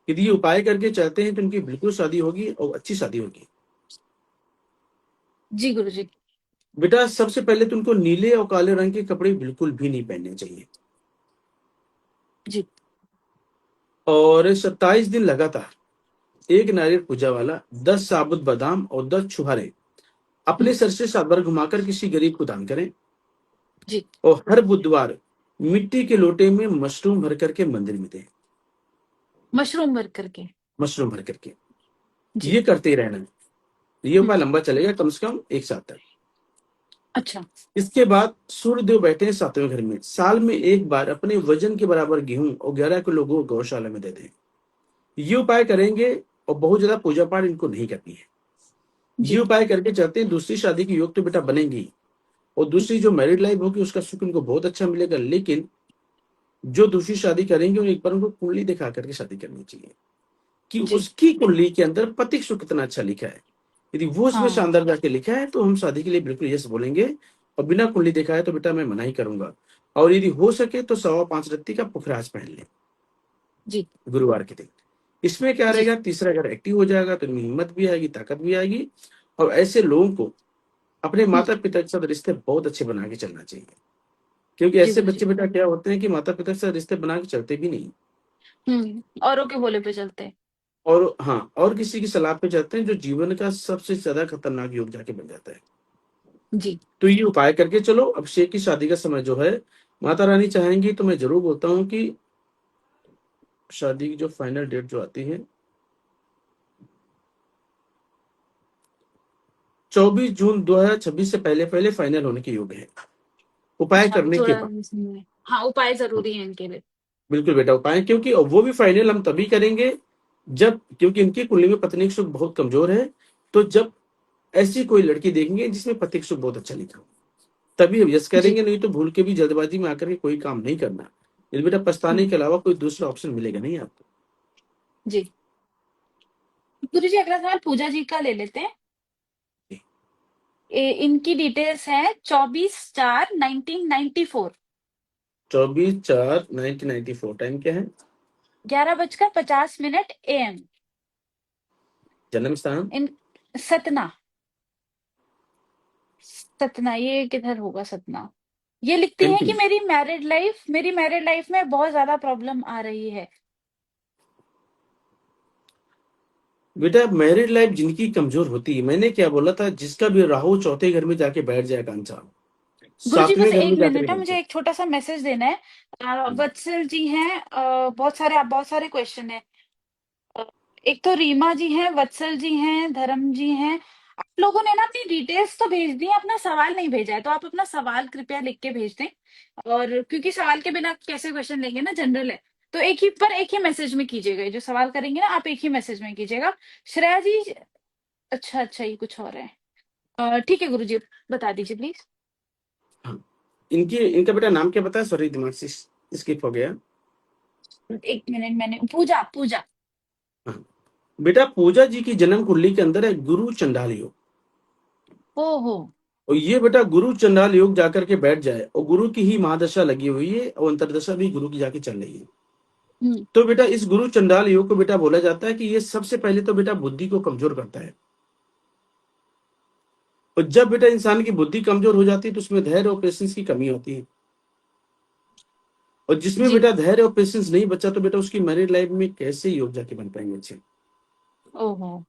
यदि ये उपाय करके चलते हैं तो इनकी बिल्कुल शादी होगी और अच्छी शादी होगी। जी गुरु जी। बेटा सबसे पहले तुमको नीले और काले रंग के कपड़े बिल्कुल भी नहीं पहनने चाहिए। जी। और 27 दिन लगातार एक नारियल पूजा वाला, 10 साबुत बादाम और 10 छुहारे अपने हम्म। सर से 7 बार घुमाकर किसी गरीब को दान करें। जी। और हर बुधवार मिट्टी के लोटे में मशरूम भर करके मंदिर में दें। मशरूम वर्क करके। मशरूम भर करके जी। ये करते ही रहना। ये हम्म। उपाय लंबा चलेगा, कम से कम 1 साल तक। अच्छा। इसके बाद सूर्यदेव बैठे हैं 7वें घर में, साल में एक बार अपने वजन के बराबर गेहूं और 11 किलो गौ गौशाला में दे दें। ये उपाय करेंगे और बहुत ज्यादा पूजा पाठ इनको नहीं करनी है। ये जी। उपाय करके चलते हैं, दूसरी शादी की योग तो बेटा बनेंगी। और दूसरी जो मैरिड लाइफ होगी उसका सुख इनको बहुत अच्छा मिलेगा। लेकिन जो दूसरी शादी करेंगे एक बार उनको कुंडली दिखा करके शादी करनी चाहिए कि जी। उसकी कुंडली के अंदर पति सुख कितना अच्छा लिखा है। यदि वो उसमें हाँ। शानदार जाके लिखा है तो हम शादी के लिए बिल्कुल यस बोलेंगे। और बिना कुंडली दिखाए तो बेटा मैं मना ही करूंगा। और यदि हो सके तो 5.25 रत्ती का पुखराज पहन ले जी। गुरुवार के दिन। इसमें क्या जी। रहेगा, तीसरा घर एक्टिव हो जाएगा तो इनमें हिम्मत भी आएगी, ताकत भी आएगी। और ऐसे लोगों को अपने हम्म। माता पिता के साथ रिश्ते बहुत अच्छे बना के चलना चाहिए। क्योंकि जी ऐसे गुरु बच्चे जी। बेटा क्या होते हैं कि माता पिता के साथ रिश्ते बना के चलते भी नहीं। औरों के बोले पे चलते। और हाँ, और किसी की सलाह पे जाते हैं जो जीवन का सबसे ज्यादा खतरनाक योग जाके बन जाता है। जी। तो ये उपाय करके चलो। अभिषेक की शादी का समय जो है, माता रानी चाहेंगी तो मैं जरूर बोलता हूँ कि शादी की जो फाइनल डेट जो आती है 24 जून 2026 से पहले पहले फाइनल होने के योग है, उपाय अच्छा, अभी करने के थोड़ा बाद। समय। हाँ, उपाय हाँ, जरूरी है इनके लिए। बिल्कुल बेटा उपाय, क्योंकि वो भी फाइनल हम तभी करेंगे जब, क्योंकि इनकी कुंडली में पत्नी सुख बहुत कमजोर है। तो जब ऐसी कोई लड़की देखेंगे जिसमें पति सुख बहुत अच्छा लिखा हो, तभी हम यस जी। करेंगे। नहीं तो भूल के भी जल्दबाजी में आकर के कोई काम नहीं करना। ये बेटा पछताने हम्म। के अलावा कोई दूसरा ऑप्शन मिलेगा नहीं आपको। जी। गुरु जी, अगला सवाल पूजा जी का ले लेते हैं। इनकी डिटेल्स है 24/4/1994। 24/4/1994, टाइम क्या है? 11:50 AM। जन्म स्थान? इन सतना। सतना ये किधर होगा सतना? ये लिखती हैं एमपी। कि मेरी मैरिड लाइफ में बहुत ज्यादा प्रॉब्लम आ रही है। बेटा मैरिड लाइफ जिनकी कमजोर होती है, मैंने क्या बोला था, जिसका भी राहु चौथे घर में जाके बैठ जाए कांचा, गुरुजी बस 7वें घर में एक जाकर मिनट है, बैठ मुझे जाए। एक छोटा सा मैसेज देना है। वत्सल जी हैं, बहुत सारे क्वेश्चन है। अ, एक तो रीमा जी हैं, वत्सल जी हैं, धर्म जी हैं। आप लोगों ने ना अपनी डिटेल्स तो भेज दी है, अपना सवाल नहीं भेजा है, तो आप अपना सवाल कृपया लिख के भेज दें। और क्योंकि सवाल के बिना कैसे क्वेश्चन लेंगे ना, जनरल है। तो एक ही मैसेज में कीजिएगा, ये जो सवाल करेंगे ना आप एक ही मैसेज में कीजिएगा। श्रेया जी। अच्छा अच्छा, ये कुछ और है। ठीक है गुरुजी, बता दीजिए प्लीज। हाँ, इनका बेटा नाम क्या बताया, सॉरी दिमाग से स्किप हो गया। एक मिनट, मैंने पूजा पूजा। हाँ, बेटा पूजा जी की जन्म कुंडली के अंदर है गुरु चंडाल योग। ओहो। और ये बेटा गुरु चंडाल योग जाकर के बैठ जाए और गुरु की ही महादशा लगी हुई है और अंतरदशा भी गुरु की जाके चल रही है। हम्म। तो बेटा इस गुरु चंडाल योग को बेटा बोला जाता है कि ये सबसे पहले तो बेटा बुद्धि को कमजोर करता है। और जब बेटा इंसान की बुद्धि कमजोर हो जाती है तो उसमें धैर्य और पेशेंस की कमी होती है। और जिसमें जी। बेटा धैर्य और पेशेंस नहीं बचा तो बेटा उसकी मैरिड लाइफ में कैसे योग जाके बन पाएंगे अच्छे। ओहो।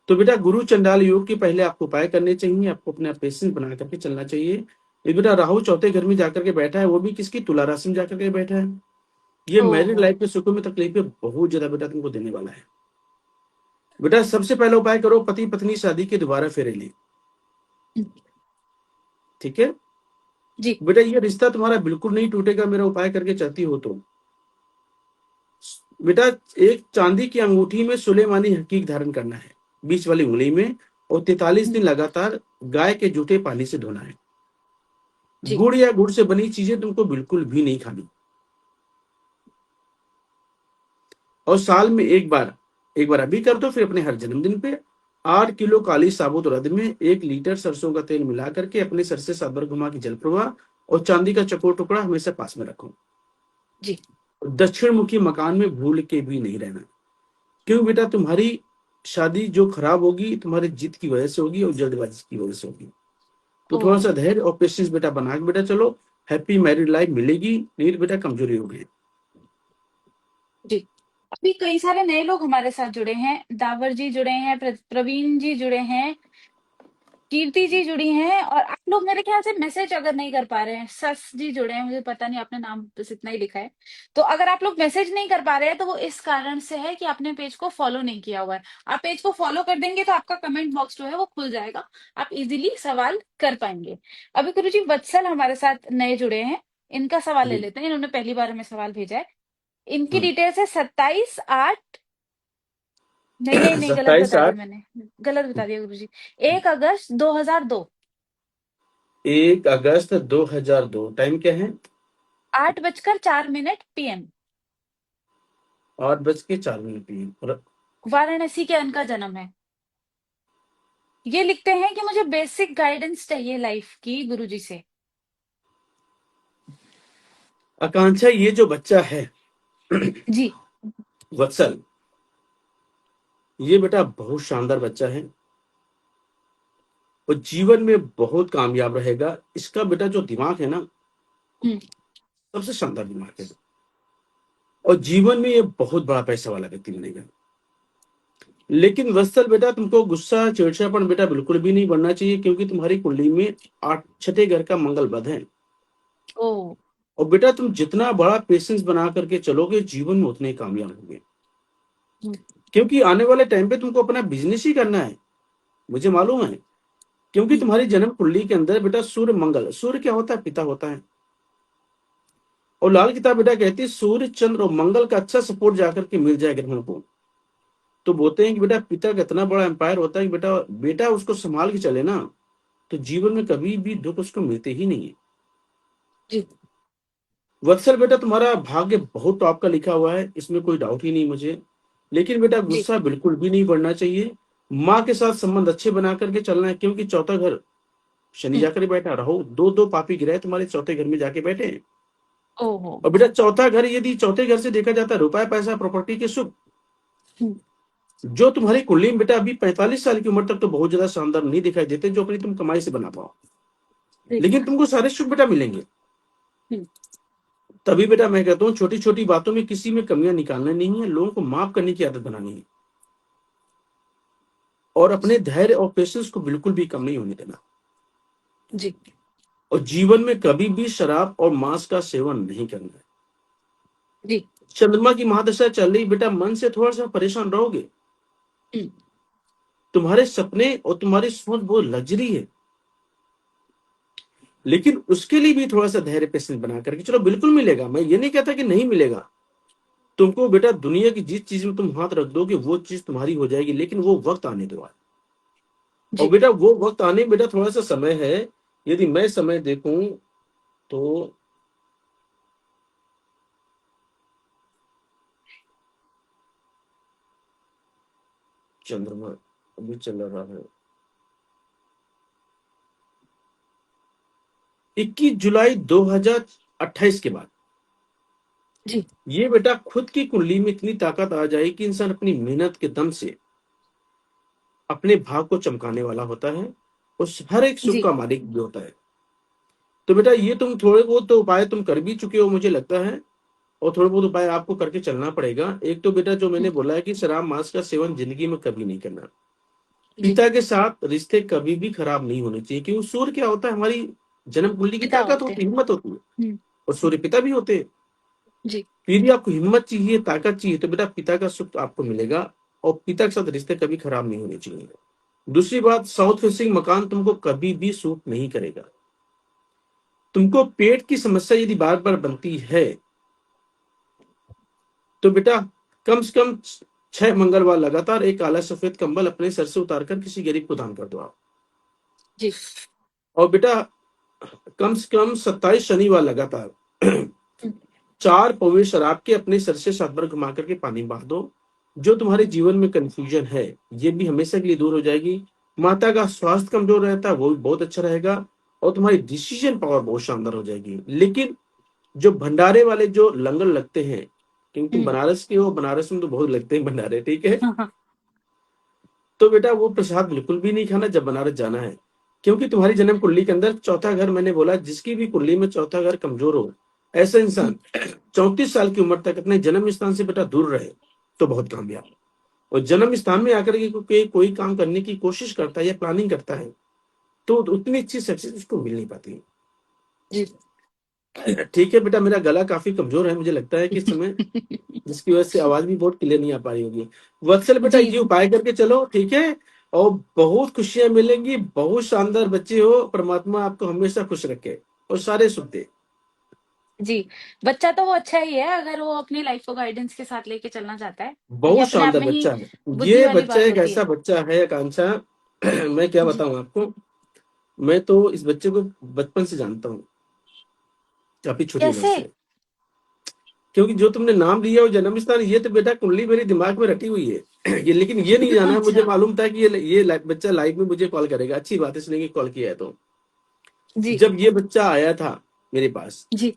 तो बेटा गुरु चंडाल योग के पहले आपको उपाय करने चाहिए, आपको अपना पेशेंस बना करके चलना चाहिए। ये बेटा राहु चौथे घर में जाकर के बैठा है, वो भी किसकी, तुला राशि में जाकर के बैठा है। ये मैरिड ओहो। लाइफ के सुखों में तकलीफें बहुत ज्यादा बेटा तुमको देने वाला है। बेटा सबसे पहला उपाय करो, पति पत्नी शादी के दोबारा फेरे ले। ठीक है जी। बेटा, ये रिश्ता तुम्हारा बिल्कुल नहीं टूटेगा मेरा उपाय करके चाहती हो तो। बेटा एक चांदी की अंगूठी में सुलेमानी हकीक धारण करना है, बीच वाली उंगली में। और 43 दिन लगातार गाय के जूठे पानी से धोना है। जी। गुड़ या गुड़ से बनी चीजें तुमको बिल्कुल भी नहीं खानी। और साल में एक बार अभी कर दो, फिर अपने हर जन्मदिन पे 8 किलो काली साबुत उड़द में 1 लीटर सरसों का तेल मिला करके अपने सर से 7 बार घुमा के जल प्रवाह और चांदी का चकोर टुकड़ा हमेशा पास में रखो। जी। दक्षिण मुखी मकान में भूल के भी नहीं रहना। क्यों बेटा, तुम्हारी शादी जो खराब होगी तुम्हारी जिद की वजह से होगी और जल्दबाजी की वजह से होगी। तो थोड़ा ओह! सा धैर्य और पेशेंस बेटा बना के बेटा चलो, हैप्पी मैरिड लाइफ मिलेगी, नहीं तो बेटा कमजोरी होगी। जी। अभी कई सारे नए लोग हमारे साथ जुड़े हैं। दावर जी जुड़े हैं, प्रवीण जी जुड़े हैं, कीर्ति जी जुड़ी हैं, और आप लोग मेरे ख्याल से मैसेज अगर नहीं कर पा रहे हैं, सस जी जुड़े हैं, मुझे पता नहीं, आपने नाम बस इतना ही लिखा है। तो अगर आप लोग मैसेज नहीं कर पा रहे हैं तो वो इस कारण से है कि आपने पेज को फॉलो नहीं किया हुआ है। आप पेज को फॉलो कर देंगे तो आपका कमेंट बॉक्स जो है वो खुल जाएगा, आप इजीली सवाल कर पाएंगे। अभी गुरुजी वत्सल हमारे साथ नए जुड़े हैं, इनका सवाल ले जी। लेते हैं। इन्होंने पहली बार हमें सवाल भेजा है। इनकी हम्म। डिटेल्स है 27/8। नहीं नहीं नहीं, गलत सत्ताईस बता दिया आठ मैंने, गलत बता दिया गुरुजी। 1 अगस्त 2002। 1 अगस्त 2002। टाइम क्या है? 8:04 PM। 8:04 PM। वाराणसी के इनका जन्म है। ये लिखते हैं कि मुझे बेसिक गाइडेंस चाहिए लाइफ की गुरुजी से। आकांक्षा, ये जो बच्चा है जी। वत्सल, ये बेटा बहुत शानदार बच्चा है और जीवन में बहुत कामयाब रहेगा। इसका बेटा जो दिमाग है ना, हम्म। सबसे शानदार दिमाग है और जीवन में ये बहुत बड़ा पैसा वाला व्यक्ति बनेगा। लेकिन वत्सल बेटा, तुमको गुस्सा चिड़चिड़ापन बेटा बिल्कुल भी नहीं बनना चाहिए, क्योंकि तुम्हारी कुंडली में आठ छठे घर का मंगल बुध है। ओ। और बेटा तुम जितना बड़ा पेशेंस बना करके चलोगे जीवन में उतने कामयाब होगे, हम्म। क्योंकि आने वाले टाइम पे तुमको अपना बिजनेस ही करना है, मुझे मालूम है। क्योंकि हम्म। तुम्हारी जन्म कुंडली के अंदर बेटा सूर्य मंगल, सूर्य क्या होता है? पिता होता है। और लाल किताब बेटा कहती है सूर्य चंद्र और मंगल का अच्छा सपोर्ट जाकर के मिल जाए ग्रहों को, तो बोलते हैं कि बेटा पिता का इतना बड़ा एम्पायर होता है कि बेटा बेटा उसको संभाल के चले ना, तो जीवन में कभी भी दुख उसको मिलते ही नहीं है। जी। वत्सल बेटा, तुम्हारा भाग्य बहुत टॉप का लिखा हुआ है, इसमें कोई डाउट ही नहीं मुझे। लेकिन बेटा जी। गुस्सा बिल्कुल भी नहीं बढ़ना चाहिए। माँ के साथ संबंध अच्छे बना करके चलना है, क्योंकि चौथा घर शनि हम्म। जाकर बैठा, रहो दो दो पापी ग्रह तुम्हारे चौथे घर में जाके बैठे हैं। ओहो। और बेटा चौथा घर, यदि चौथे घर से देखा जाता है रुपया पैसा प्रॉपर्टी के सुख, हम्म। जो तुम्हारी कुंडली में बेटा अभी 45 साल की उम्र तक तो बहुत ज्यादा शानदार नहीं दिखाई देते, जो अपनी तुम कमाई से बना पाओ। जी। लेकिन तुमको सारे सुख बेटा मिलेंगे। हम्म। तभी बेटा मैं कहता हूँ छोटी छोटी बातों में किसी में कमियां निकालना नहीं है, लोगों को माफ करने की आदत बनानी है और अपने धैर्य और पेशेंस को बिल्कुल भी कम नहीं होने देना। जी। और जीवन में कभी भी शराब और मांस का सेवन नहीं करना है। जी। चंद्रमा की महादशा चल रही बेटा, मन से थोड़ा सा परेशान रहोगे। हम्म। तुम्हारे सपने और तुम्हारी सोच बहुत लग्जरी है, लेकिन उसके लिए भी थोड़ा सा धैर्य पेशेंस बना करके चलो, बिल्कुल मिलेगा। मैं ये नहीं कहता कि नहीं मिलेगा। तुमको बेटा दुनिया की जिस चीज में तुम हाथ रख दोगे वो चीज तुम्हारी हो जाएगी, लेकिन वो वक्त आने दो। और जी। बेटा वो वक्त आने में बेटा थोड़ा सा समय है। यदि मैं समय देखूं तो चंद्रमा अभी चल रहा है 21 जुलाई 2028 के बाद। जी। ये बेटा खुद की कुंडली में इतनी ताकत आ जाए कि इंसान अपनी मेहनत के दम से अपने भाग को चमकाने वाला होता है, उस हर एक सुख जी। का मालिक भी होता है। तो बेटा ये तुम थोड़े बहुत तो उपाय तुम कर भी चुके हो मुझे लगता है, और थोड़े बहुत उपाय आपको करके चलना पड़ेगा। एक तो बेटा जो मैंने हम्म। बोला है कि शराब मांस का सेवन जिंदगी में कभी नहीं करना। जी। पिता के साथ रिश्ते कभी भी खराब नहीं होने चाहिए, क्योंकि सूर्य क्या होता है? हमारी जन्म कुंडली की पिता ताकत होते होती हैं। है, हिम्मत होती है। हम्म। और सूर्य पिता भी होते हैं। जी। फिर भी आपको हिम्मत चाहिए, ताकत चाहिए, तो बेटा पिता का सुख आपको मिलेगा। और पिता के साथ रिश्ते कभी खराब नहीं होने चाहिए। दूसरी बात, साउथ फेसिंग मकान तुमको कभी भी सूट नहीं करेगा। तुमको पेट की समस्या यदि बार बार बनती है तो बेटा कम से कम 6 मंगलवार लगातार एक काला सफेद कंबल अपने सर से उतारकर किसी गरीब को दान कर दो आप। जी। और बेटा कम से कम 27 शनिवार लगातार हम्म। 4 पौवे शराब के अपने सर से 7 बार घुमा करके पानी बहा दो। जो तुम्हारे जीवन में कंफ्यूजन है ये भी हमेशा के लिए दूर हो जाएगी। माता का स्वास्थ्य कमजोर रहता है वो भी बहुत अच्छा रहेगा। और तुम्हारी डिसीजन पावर बहुत शानदार हो जाएगी। लेकिन जो भंडारे वाले जो लंगर लगते हैं, क्योंकि तुम हम्म। बनारस के हो, बनारस में तो बहुत लगते हैं भंडारे, ठीक है। तो बेटा वो प्रसाद बिल्कुल भी नहीं खाना जब बनारस जाना है, क्योंकि तुम्हारी जन्म कुंडली के अंदर चौथा घर, मैंने बोला जिसकी भी कुंडली में चौथा घर कमजोर हो, ऐसा इंसान 34 साल की उम्र तक अपने जन्म स्थान से बेटा दूर रहे तो बहुत कामयाब। और जन्म स्थान में आकर के कोई काम करने की कोशिश करता है या प्लानिंग करता है, तो उतनी अच्छी सक्सेस उसको मिल नहीं पाती। जी। ठीक है बेटा, मेरा गला काफी कमजोर है, मुझे लगता है कि इस समय, जिसकी वजह से आवाज भी बहुत क्लियर नहीं आ पा रही होगी। वत्सल बेटा, जी। ये उपाय करके चलो, ठीक है। और बहुत खुशियां मिलेंगी, बहुत शानदार बच्चे हो, परमात्मा आपको हमेशा खुश रखे और सारे सुख दे। जी। बच्चा तो वो अच्छा ही है, अगर वो अपनी लाइफ को गाइडेंस के साथ लेके चलना चाहता है। ये बहुत अपने आप शानदार में ही बच्चा है बुद्धि ये वाली बच्चा, बात एक होती ऐसा है। बच्चा है आकांक्षा। मैं क्या जी। बताऊं आपको, मैं तो इस बच्चे को बचपन से जानता हूँ, काफी छोटी उम्र कैसे? से। क्योंकि जो तुमने नाम लिया वो जन्म स्थान, ये तो बेटा कुंडली मेरे दिमाग में रटी हुई है। ये, लेकिन ये नहीं जाना, मुझे अच्छा। मालूम था कि बच्चा लाइफ में मुझे कॉल करेगा। अच्छी बात है, इसने कॉल किया है। तो जी। जब ये बच्चा आया था मेरे पास, जी।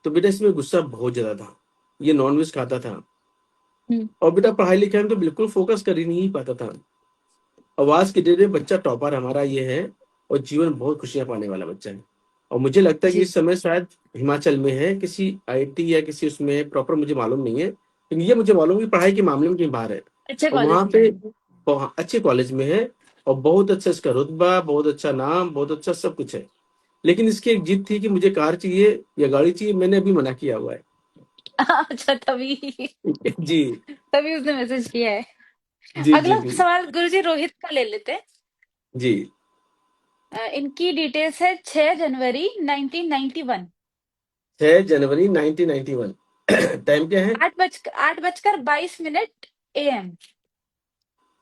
तो बेटा इसमें गुस्सा बहुत ज्यादा था। ये नॉनवेज खाता था, हम्म। और बेटा पढ़ाई लिखाई में तो बिल्कुल फोकस कर ही नहीं पाता था। आवाज के डेरे बच्चा टॉपर हमारा ये है, और जीवन में बहुत खुशियां पाने वाला बच्चा है। और मुझे लगता है कि जी। इस समय शायद हिमाचल में है, किसी आईआईटी या किसी उसमें, प्रॉपर मुझे मालूम नहीं है, लेकिन ये मुझे मालूम है कि पढ़ाई के मामले में कहीं बाहर है। अच्छे और कॉलेज वहां में पे है। अच्छे कॉलेज में है, और बहुत अच्छा इसका रुतबा, बहुत अच्छा नाम, बहुत अच्छा सब कुछ है। लेकिन इसकी एक जिद थी कि मुझे कार चाहिए या गाड़ी चाहिए, मैंने अभी मना किया हुआ है। अच्छा, तभी जी तभी उसने मैसेज किया है। जी जी अगला जी सवाल गुरुजी रोहित का ले लेते हैं। जी। इनकी डिटेल्स है 6 जनवरी 1991। 6 जनवरी 1991। टाइम क्या है? 8:22 AM।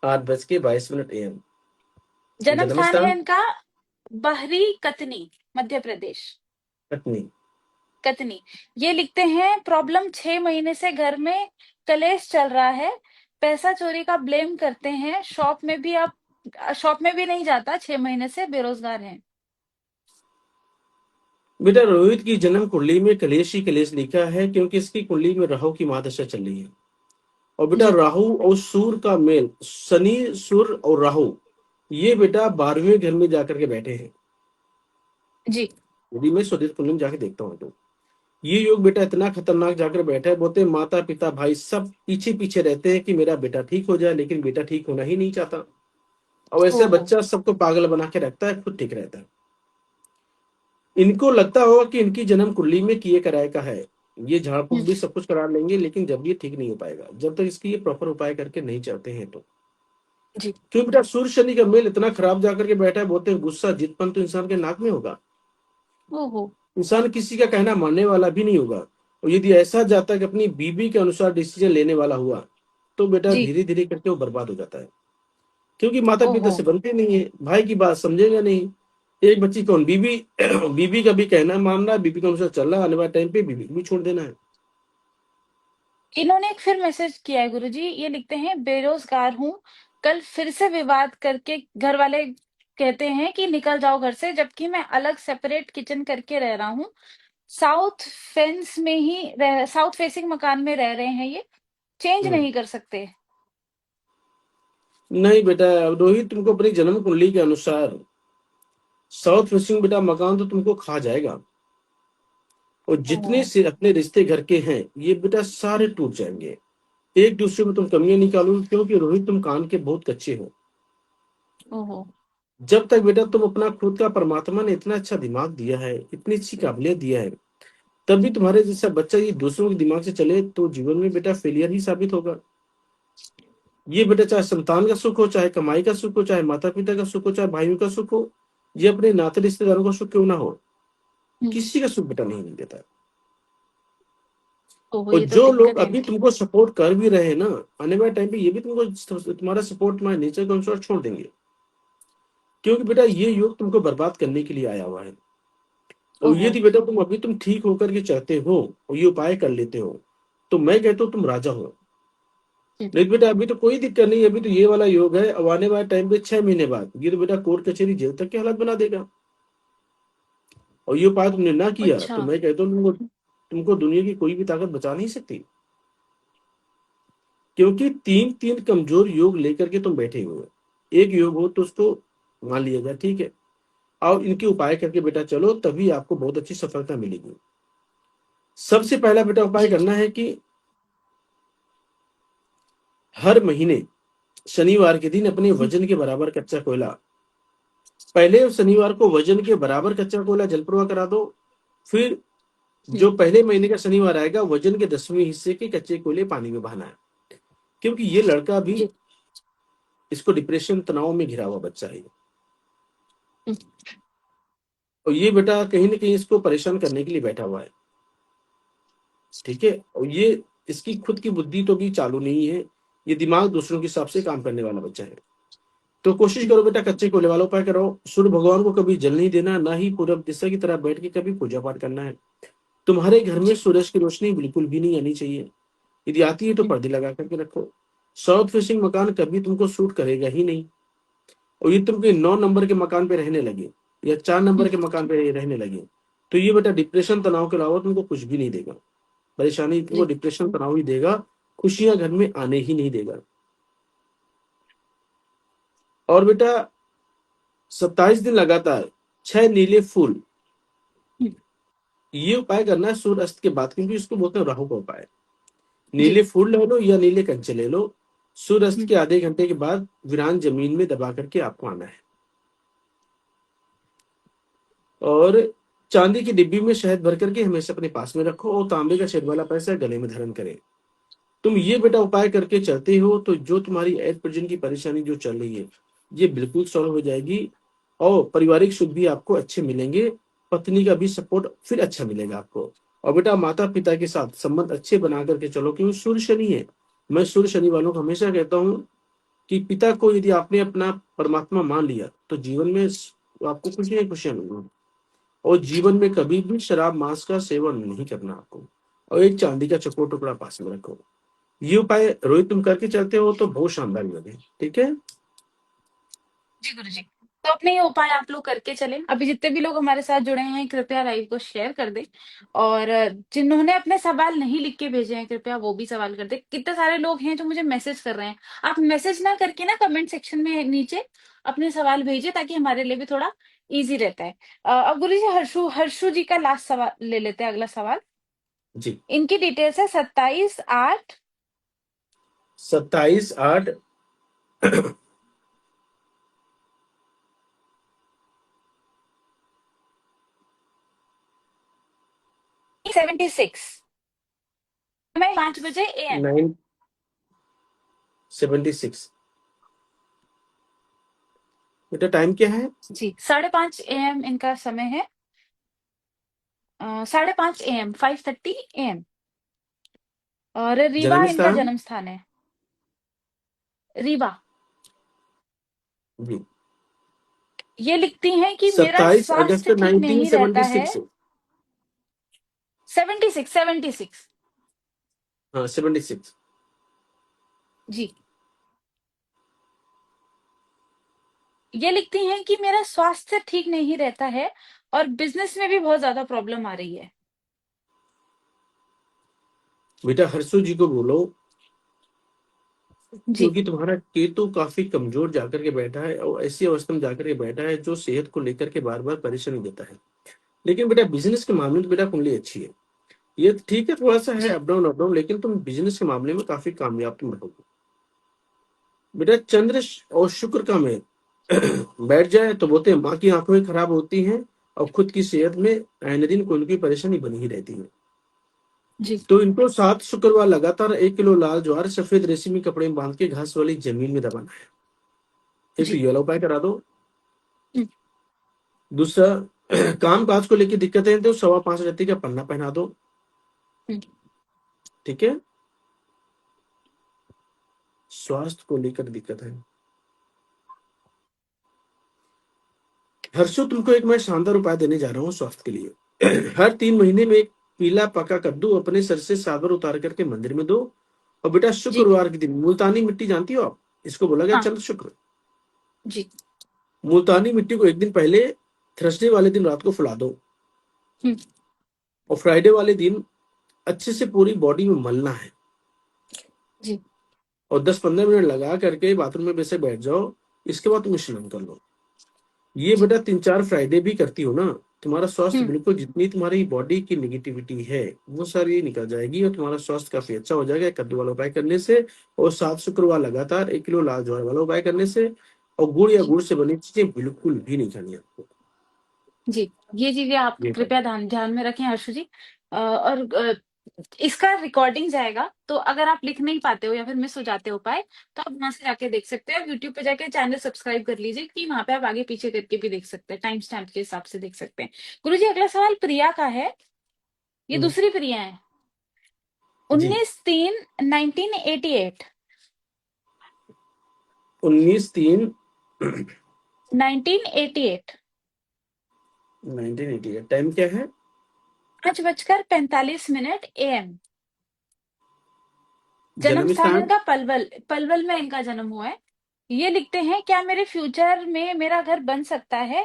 8:22 AM। जन्म जन्म स्थान है स्थान? इनका बहरी कतनी, मध्य प्रदेश। पत्नी। कतनी। ये लिखते हैं प्रॉब्लम 6 महीने से घर में कलेश चल रहा है। पैसा चोरी का ब्लेम करते हैं। शॉप में भी नहीं जाता, 6 महीने से बेरोजगार है। बेटा रोहित की जन्म कुंडली में कलेश ही कलेश लिखा है, क्योंकि इसकी कुंडली में राहु की महादशा चल रही है। और बेटा जी। राहु और सूर्य का मेल, शनि सूर्य और राहु, ये बेटा 12वें घर में जाकर के बैठे हैं। जी। यदि मैं स्वदेश कुंडली में जाके देखता हूँ तो ये योग बेटा इतना खतरनाक जाकर बैठा है, बोलते हैं माता पिता भाई सब पीछे पीछे रहते हैं कि मेरा बेटा ठीक हो जाए, लेकिन बेटा ठीक होना ही नहीं चाहता। और ऐसे ओहो। बच्चा सबको पागल बना के रखता है, खुद ठीक रहता है। इनको लगता होगा कि इनकी जन्म कुंडली में किए कराए का है, ये झाड़ फूक हम्म। भी सब कुछ करा लेंगे, लेकिन जब ये ठीक नहीं हो पाएगा, जब तक इसकी ये प्रॉपर उपाय करके नहीं चलते हैं तो। जी। क्यों बेटा, सूर्य शनि का मेल इतना खराब जाकर के बैठा है, बोलते हैं गुस्सा जितपन तो इंसान के नाक में होगा। ओहो। इंसान किसी का कहना मानने वाला भी नहीं होगा। और यदि ऐसा जातक अपनी बीबी के अनुसार डिसीजन लेने वाला हुआ, तो बेटा जी। धीरे धीरे करके वो बर्बाद हो जाता है। क्योंकि माता पिता ओहो। से बनते नहीं है, भाई की बात समझेगा नहीं। एक बच्ची कौन बीबी, बीबी का भी कहना मानना, बीबी के अनुसार चलना, आने वाले टाइम पे बीबी को भी छोड़ देना है। इन्होंने एक फिर मैसेज किया है गुरुजी। ये लिखते हैं बेरोजगार हूँ। कल फिर से विवाद करके घर वाले कहते हैं कि निकल जाओ घर से, जबकि मैं अलग सेपरेट किचन करके रह रहा हूँ। साउथ फेसिंग मकान में रह रहे हैं ये। चेंज हम्म। नहीं कर सकते। नहीं बेटा, रोहित तुमको अपनी जन्म कुंडली के अनुसार साउथ फेसिंग बेटा मकान तो तुमको खा जाएगा। और जितने ओह। से अपने रिश्ते घर के हैं, ये बेटा सारे टूट जाएंगे। एक दूसरे में तुम कमियां निकालो, क्योंकि रोहित तुम कान के बहुत कच्चे हो। ओहो। जब तक बेटा तुम अपना खुद का, परमात्मा ने इतना अच्छा दिमाग दिया है, इतनी अच्छी काबिलियत दिया है, तभी तुम्हारे जैसा बच्चा ये दूसरों के दिमाग से चले तो जीवन में बेटा फेलियर ही साबित होगा। ये बेटा चाहे संतान का सुख हो, चाहे कमाई का सुख हो, चाहे माता पिता का सुख हो, चाहे भाइयों का सुख हो, ये अपने नाते रिश्तेदारों का सुख क्यों ना हो, हम्म। किसी का सुख बेटा नहीं देता। ओहो, और ये तो जो लोग दिक्कत है अभी इनकी। तुमको सपोर्ट कर भी रहे हैं ना, आने वाले टाइम पे ये भी तुमको तुम्हारा सपोर्ट तुम्हारे नेचर के अनुसार छोड़ देंगे। क्योंकि बेटा ये योग तुमको बर्बाद करने के लिए आया हुआ है। और ओहो। यदि बेटा तुम ठीक होकर के चाहते हो और ये उपाय कर लेते हो, तो मैं कहता हूँ तुम राजा हो। हम्म, नहीं तो बेटा अभी तो कोई दिक्कत नहीं, अभी तो ये वाला योग है, अब आने वाले टाइम पे 6 महीने बाद ये तो बेटा कोर्ट कचहरी जेल तक के हालात बना देगा। और ये उपाय तुमने ना किया अच्छा। तो मैं कहता हूँ तुमको तुमको दुनिया की कोई भी ताकत बचा नहीं सकती, क्योंकि तीन तीन कमजोर योग लेकर के तुम बैठे हुए हो। एक योग हो तो उसको मान लिया जाए, ठीक है। और इनके उपाय करके बेटा चलो, तभी आपको बहुत अच्छी सफलता मिलेगी। सबसे पहला बेटा उपाय जी करना जी। है कि हर महीने शनिवार के दिन अपने हम्म, वजन के बराबर कच्चा कोयला, पहले शनिवार को वजन के बराबर कच्चा कोयला जल प्रवाह करा दो। फिर हम्म, जो पहले महीने का शनिवार आएगा, वजन के 10वें हिस्से के कच्चे कोयले पानी में बहाना है। क्योंकि ये लड़का भी, जी। इसको डिप्रेशन तनाव में घिरा हुआ बच्चा है। हम्म, और ये बेटा कहीं ना कहीं इसको परेशान करने के लिए बैठा हुआ है, ठीक है। और ये इसकी खुद की बुद्धि तो भी चालू नहीं है, ये दिमाग दूसरों के हिसाब से काम करने वाला बच्चा है। तो कोशिश हम्म, करो बेटा, कच्चे कोयले वाला उपाय करो। सूर्य भगवान को कभी जल नहीं देना, ना ही पूरब दिशा की तरफ बैठ के कभी पूजा पाठ करना है। तुम्हारे घर में जी। सूरज की रोशनी बिल्कुल भी नहीं आनी चाहिए, यदि आती है तो हम्म, पर्दे लगा करके रखो। साउथ फेसिंग मकान कभी तुमको सूट करेगा ही नहीं। और ये तुम कोई 9 नंबर के मकान पे रहने लगे या 4 नंबर हम्म, के मकान पे रहने लगे, तो ये बेटा डिप्रेशन तनाव के अलावा तुमको कुछ भी नहीं देगा। परेशानी तुमको जी। डिप्रेशन तनाव ही देगा, खुशियां घर में आने ही नहीं देगा। और बेटा 27 दिन लगातार 6 नीले फूल, हम्म, ये उपाय करना है सूर्य अस्त के बाद, क्योंकि इसको बोलते हैं राहु का उपाय। जी। नीले फूल ले लो या नीले कंचे ले लो, सूर्य अस्त हम्म, के आधे घंटे के बाद वीरान जमीन में दबा करके आपको आना है। और चांदी की डिब्बी में शहद भर करके हमेशा अपने पास में रखो, और तांबे का छेद वाला पैसा गले में धारण करें। तुम ये बेटा उपाय करके चलते हो तो जो तुम्हारी एज प्रेजेंट की परेशानी जो चल रही है, ये बिल्कुल सॉल्व हो जाएगी। और पारिवारिक सुख भी आपको अच्छे मिलेंगे, पत्नी का भी सपोर्ट फिर अच्छा मिलेगा आपको। और बेटा माता पिता के साथ संबंध अच्छे बना करके चलो, क्योंकि सूर्य शनि है। मैं सूर्य शनि वालों को हमेशा कहता हूँ कि पिता को यदि आपने अपना परमात्मा मान लिया तो जीवन में आपको खुशियां खुशियां मिलेंगी। और जीवन में कभी भी शराब मांस का सेवन नहीं करना आपको। और एक चांदी का चकोर टुकड़ा पास में रखो। ये उपाय रोहित तुम करके चलते हो तो बहुत शानदार लगे, ठीक है। जी गुरुजी। तो अपने ये उपाय आप लोग करके चलें। अभी जितने भी लोग हमारे साथ जुड़े हैं, कृपया लाइव को शेयर कर दें। और जिन्होंने अपने सवाल नहीं लिख के भेजे हैं, कृपया वो भी सवाल कर दें। कितने सारे लोग हैं जो मुझे मैसेज कर रहे हैं। आप मैसेज ना करके ना कमेंट सेक्शन में नीचे अपने सवाल भेजिए, ताकि हमारे लिए भी थोड़ा ईज़ी रहता है। अब गुरुजी हर्षु हर्षु जी का लास्ट सवाल ले लेते हैं, अगला सवाल। जी। इनकी डिटेल्स है 27/8 27/8 76 समय 5 बजे AM। 976। बेटा टाइम क्या है? जी, 5:30 AM इनका समय है। 5:30 AM, 5:30 AM। और रीवा जन्म इनका स्थान? जन्म स्थान है। रीवा। जी। ये लिखती हैं कि मेरा 27 अगस्त स्वास्थ्य ठीक नाइनटीन नहीं रहता सेवेंटी है। सिक्स 76, 76। हाँ 76। जी। ये लिखती हैं कि मेरा स्वास्थ्य ठीक नहीं रहता है और बिज़नेस में भी बहुत ज़्यादा प्रॉब्लम आ रही है। बेटा हर्षु जी को बोलो, जी, क्योंकि तुम्हारा केतु काफी कमजोर जाकर के बैठा है और ऐसी अवस्था में जाकर के बैठा है जो सेहत को लेकर के बार बार परेशानी देता है। लेकिन बेटा बिजनेस के मामले में बेटा कुंडली अच्छी है। ये ठीक है, थोड़ा सा है जी, अप डाउन, लेकिन तुम बिजनेस के मामले में काफी कामयाब तुम रहोगे। बेटा चंद्र और शुक्र का मेल बैठ जाए तो बोलते हैं माँ की आंखें खराब होती हैं, और खुद की सेहत में आए दिन कोई न कोई परेशानी बनी ही रहती है। जी, तो इनको 7 शुक्रवार लगातार 1 किलो लाल ज्वार सफेद रेशमी कपड़े में बांध के घास वाली जमीन में दबाना है। एक तो जी। ये वाला उपाय करा दो। हुँ, दूसरा काम काज को लेकर दिक्कतें हैं तो 5.25 का पन्ना पहना दो, हुँ। ठीक है। स्वास्थ्य को लेकर दिक्कत है, हर्षो तुमको एक मैं शानदार उपाय देने जा रहा हूँ स्वास्थ्य के लिए। हर 3 महीने में एक पीला पका कद्दू अपने सर से 7 बार उतार करके मंदिर में दो, और बेटा जी। शुक्रवार के दिन मुल्तानी मिट्टी जानती हो आप, इसको बोला गया हाँ। चंद्र शुक्र। जी। मुल्तानी मिट्टी को एक दिन पहले थर्सडे वाले दिन रात को फुला दो, हम्म। और फ्राइडे वाले दिन अच्छे से पूरी बॉडी में मलना है, जी। और 10-15 मिनट लगा करके बाथरूम में वैसे बैठ जाओ। इसके बाद तुम स्नान कर लो। ये जी। बेटा 3-4 फ्राइडे भी करती हो ना, तुम्हारा स्वास्थ्य हम्म। बिल्कुल, जितनी तुम्हारी बॉडी की निगेटिविटी है वो सारी निकल जाएगी, और तुम्हारा स्वास्थ्य काफी अच्छा हो जाएगा कद्दू वाला उपाय करने से, और 7 शुक्रवार लगातार 1 किलो लाल ज्वार वाला उपाय करने से। और गुड़ या जी। गुड़ से बनी चीजें बिल्कुल भी नहीं खानी आपको। जी। ये चीजें आप ये कृपया करो। ध्यान ध्यान में रखें हर्षु जी। और इसका रिकॉर्डिंग जाएगा, तो अगर आप लिख नहीं पाते हो या फिर मिस हो जाते हो उपाय, तो आप वहां से जाके देख सकते हैं। यूट्यूब पे जाके चैनल सब्सक्राइब कर लीजिए, कि वहां पे आप आगे पीछे करके भी देख सकते हैं, टाइम स्टैम्प के हिसाब से देख सकते हैं। गुरुजी, अगला सवाल प्रिया का है। ये हम्म, दूसरी प्रिया है। जी। 19/3/1988। 19/3 1988। 1988। टाइम क्या है? 5:45 AM। जन्म जन्म स्थान स्थान? इनका पलवल, पलवल में इनका जन्म हुआ है। ये लिखते हैं, क्या मेरे फ्यूचर में मेरा घर बन सकता है,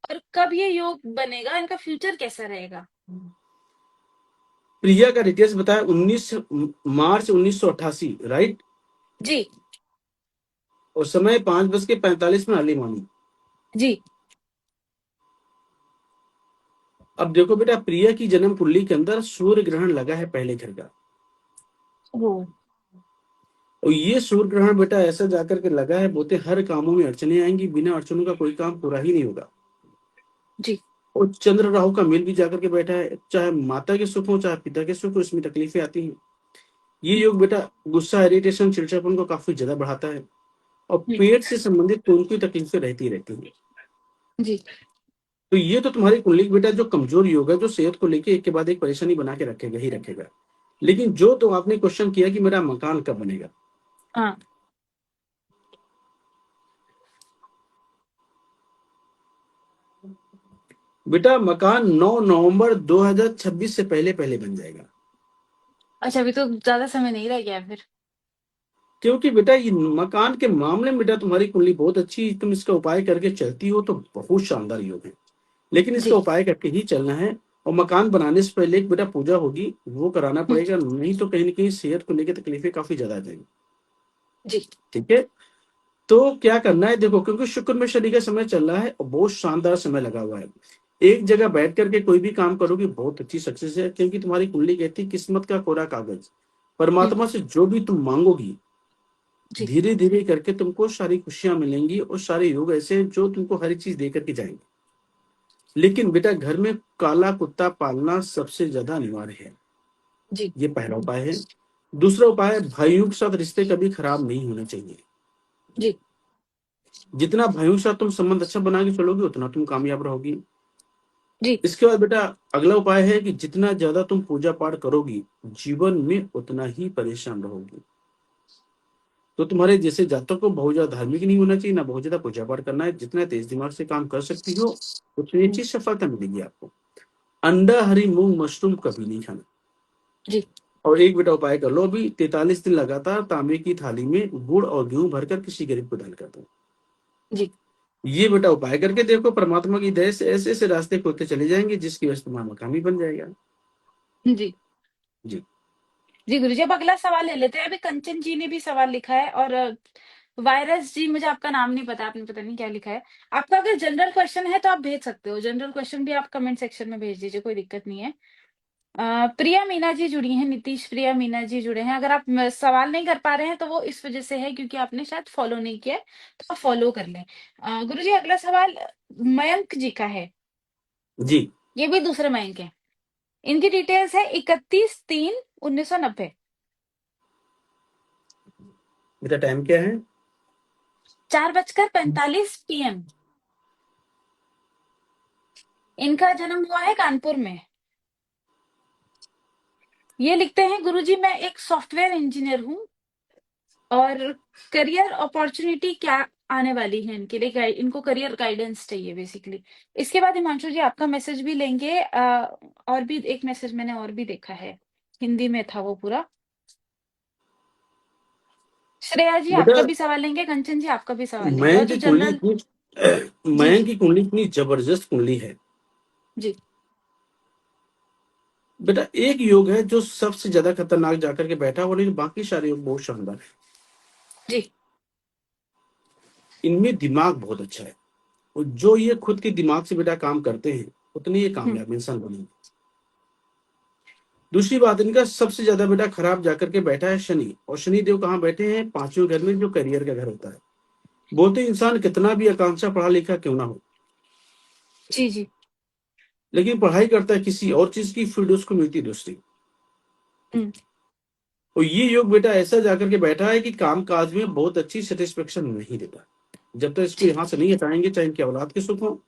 और कब ये योग बनेगा, इनका फ्यूचर कैसा रहेगा? प्रिया का डिटेल्स बताया, 19 मार्च 1988, राइट। जी। और समय 5:45 में अर्ली मॉर्निंग। जी। अब देखो बेटा, प्रिया की जन्म कुंडली के अंदर सूर्य ग्रहण लगा है पहले घर का। वो। और ये सूर्य ग्रहण बेटा ऐसा जाकर के लगा है, बोलते हर कामों में अड़चने आएंगी, बिना अड़चनों का कोई काम पूरा ही नहीं होगा। जी। और चंद्र राहु का मेल भी जाकर के बैठा है, चाहे माता के सुख हो चाहे पिता के सुख हो, इसमें तकलीफें आती हैं। ये हम्म। योग बेटा गुस्सा, इरिटेशन, चिड़चिड़ापन को काफी ज्यादा बढ़ाता है, और हम्म। पेट से संबंधित कोई कोई तकलीफें रहती रहती हैं। जी। तो ये तो तुम्हारी कुंडली बेटा जो कमजोर योग है, जो सेहत को लेके एक के बाद एक परेशानी बना के रखेगा ही रखेगा। लेकिन जो तो आपने क्वेश्चन किया कि मेरा मकान कब बनेगा, हाँ। बेटा मकान 9 नवंबर 2026 से पहले पहले बन जाएगा। अच्छा, अभी तो ज्यादा समय नहीं रह गया फिर। क्योंकि बेटा ये मकान के मामले में बेटा तुम्हारी कुंडली बहुत अच्छी, तुम इसका उपाय करके चलती हो तो बहुत शानदार योग है। लेकिन इसका जी। उपाय करके ही चलना है। और मकान बनाने से पहले एक बेटा पूजा होगी, वो कराना हम्म। पड़ेगा, नहीं तो कहीं ना कहीं सेहत को लेकर तकलीफें काफी ज्यादा आ जाएंगी। जी। ठीक है। तो क्या करना है देखो, क्योंकि शुक्र में शनि का समय चल रहा है और बहुत शानदार समय लगा हुआ है। एक जगह बैठ करके कोई भी काम करोगे बहुत अच्छी सक्सेस है, क्योंकि तुम्हारी कुंडली कहती है किस्मत का कोरा कागज। हम्म। परमात्मा से जो भी तुम मांगोगी, जी। धीरे धीरे करके तुमको सारी खुशियां मिलेंगी, और सारे योग ऐसे जो तुमको हर एक चीज दे करके जाएंगे। लेकिन बेटा घर में काला कुत्ता पालना सबसे ज्यादा अनिवार्य है। जी। ये पहला उपाय है। दूसरा उपाय है, भाइयों के साथ रिश्ते कभी खराब नहीं होने चाहिए। जी। जितना भाइयों के साथ तुम संबंध अच्छा बना के चलोगे, उतना तुम कामयाब रहोगी। जी। इसके बाद बेटा अगला उपाय है कि जितना ज्यादा तुम पूजा पाठ करोगी, जीवन में उतना ही परेशान रहोगी। तो तुम्हारे जैसे जातक को बहुत ज्यादा धार्मिक नहीं होना चाहिए, ना बहुत ज्यादा पूजा पाठ करना है, जितना तेज दिमाग से काम कर सकती हो उतनी हम्म। अच्छी सफलता मिलेगी आपको। अंडा, हरी मूंग, मशरूम कभी नहीं खाना। जी। और एक बेटा उपाय कर लो, अभी 43 दिन लगातार तांबे की थाली में गुड़ और गेहूं भरकर किसी गरीब को दान कर दो। जी। ये बेटा उपाय करके देखो, परमात्मा की दया से ऐसे ऐसे रास्ते खुलते चले जाएंगे, जिसकी वजह से तुम्हारा मकान ही बन जाएगा। जी। जी। जी गुरुजी, अब अगला सवाल ले लेते हैं। अभी कंचन जी ने भी सवाल लिखा है, और वायरस जी, मुझे आपका नाम नहीं पता, आपने पता नहीं क्या लिखा है। आपका अगर जनरल क्वेश्चन है तो आप भेज सकते हो, जनरल क्वेश्चन भी आप कमेंट सेक्शन में भेज दीजिए, कोई दिक्कत नहीं है। प्रिया मीना जी जुड़ी हैं, नीतीश प्रिया मीना जी जुड़े हैं। अगर आप सवाल नहीं कर पा रहे हैं तो वो इस वजह से है क्योंकि आपने शायद फॉलो नहीं किया है, तो आप फॉलो कर लें। गुरुजी, अगला सवाल मयंक जी का है। जी। ये भी दूसरे मयंक है। इनकी डिटेल्स है 31/3/1990। बेटा टाइम क्या है? 4:45 PM। इनका जन्म हुआ है कानपुर में। ये लिखते हैं, गुरुजी मैं एक सॉफ्टवेयर इंजीनियर हूँ, और करियर अपॉर्चुनिटी क्या आने वाली है इनके लिए, इनको करियर गाइडेंस चाहिए बेसिकली। इसके बाद हिमांशु जी आपका मैसेज भी लेंगे। और भी एक मैसेज मैंने और भी देखा है, हिंदी में था वो पूरा। श्रेया जी बेटा आपका भी सवाल लेंगे, कंचन जी आपका भी सवाल लेंगे, और मयंक जो की कुंडली जनरल। इतनी जी मयंक जी की कुंडली इतनी जबरदस्त कुंडली है। जी बेटा एक योग है जो सबसे ज्यादा खतरनाक जाकर के बैठा हुआ, नहीं बाकी सारे योग बहुत शानदार है। जी। इनमें दिमाग बहुत अच्छा है, और जो ये खुद के दिमाग से बेटा काम करते हैं उतने ये हम्म। कामयाब इंसान बनेंगे। दूसरी बात, इनका सबसे ज्यादा बेटा खराब जाकर के बैठा है शनि, और शनि देव कहाँ बैठे हैं? पांचवें घर में, जो करियर का घर होता है। बोलते हैं, इंसान कितना भी आकांक्षा पढ़ा लिखा क्यों ना हो, जी जी। लेकिन पढ़ाई करता है किसी और चीज की, फील्ड उसको मिलती है दूसरी। हम्म। और ये योग बेटा ऐसा जाकर के बैठा है कि काम काज में बहुत अच्छी सेटिस्फेक्शन नहीं देता। जब तक इसको जी। यहाँ से नहीं हटाएंगे, चाहे इनकी औलाद के सुख हो,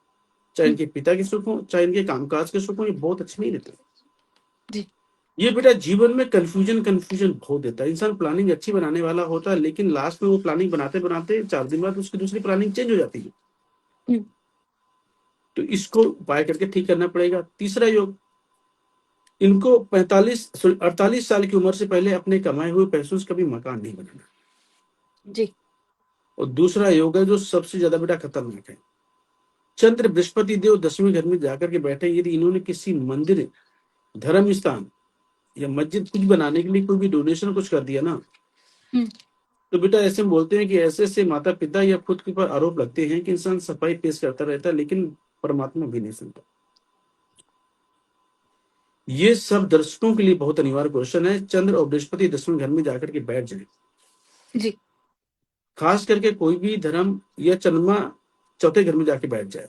चाहे हम्म। इनके पिता के सुख हो, चाहे इनके कामकाज के सुख हो, ये बहुत अच्छे नहीं देते। जी ये बेटा जीवन में कंफ्यूजन कंफ्यूजन बहुत देता है। इंसान प्लानिंग अच्छी बनाने वाला होता है, लेकिन लास्ट में वो प्लानिंग बनाते बनाते 4 दिन बाद उसकी दूसरी प्लानिंग चेंज हो जाती है। हम्म। तो इसको उपाय करके ठीक करना पड़ेगा। तीसरा योग, इनको 48 साल की उम्र से पहले अपने कमाए हुए पैसों से कभी मकान नहीं बनाना। जी और दूसरा योग है जो सबसे ज्यादा बेटा खतरनाक है, चंद्र बृहस्पति देव 10वें घर में जाकर के बैठे। यदि इन्होंने किसी मंदिर, धर्म स्थान या मस्जिद कुछ बनाने के लिए कोई भी डोनेशन कुछ कर दिया ना, हम्म। तो बेटा ऐसे में बोलते हैं कि ऐसे ऐसे माता पिता या खुद के ऊपर आरोप लगते हैं कि इंसान सफाई पेश करता रहता है, लेकिन परमात्मा भी नहीं सुनता। ये सब दर्शकों के लिए बहुत अनिवार्य क्वेश्चन है। चंद्र और बृहस्पति 10वें घर में जाकर के बैठ जाए, जी खास करके कोई भी धर्म, या चंद्रमा चौथे घर में जाके बैठ जाए,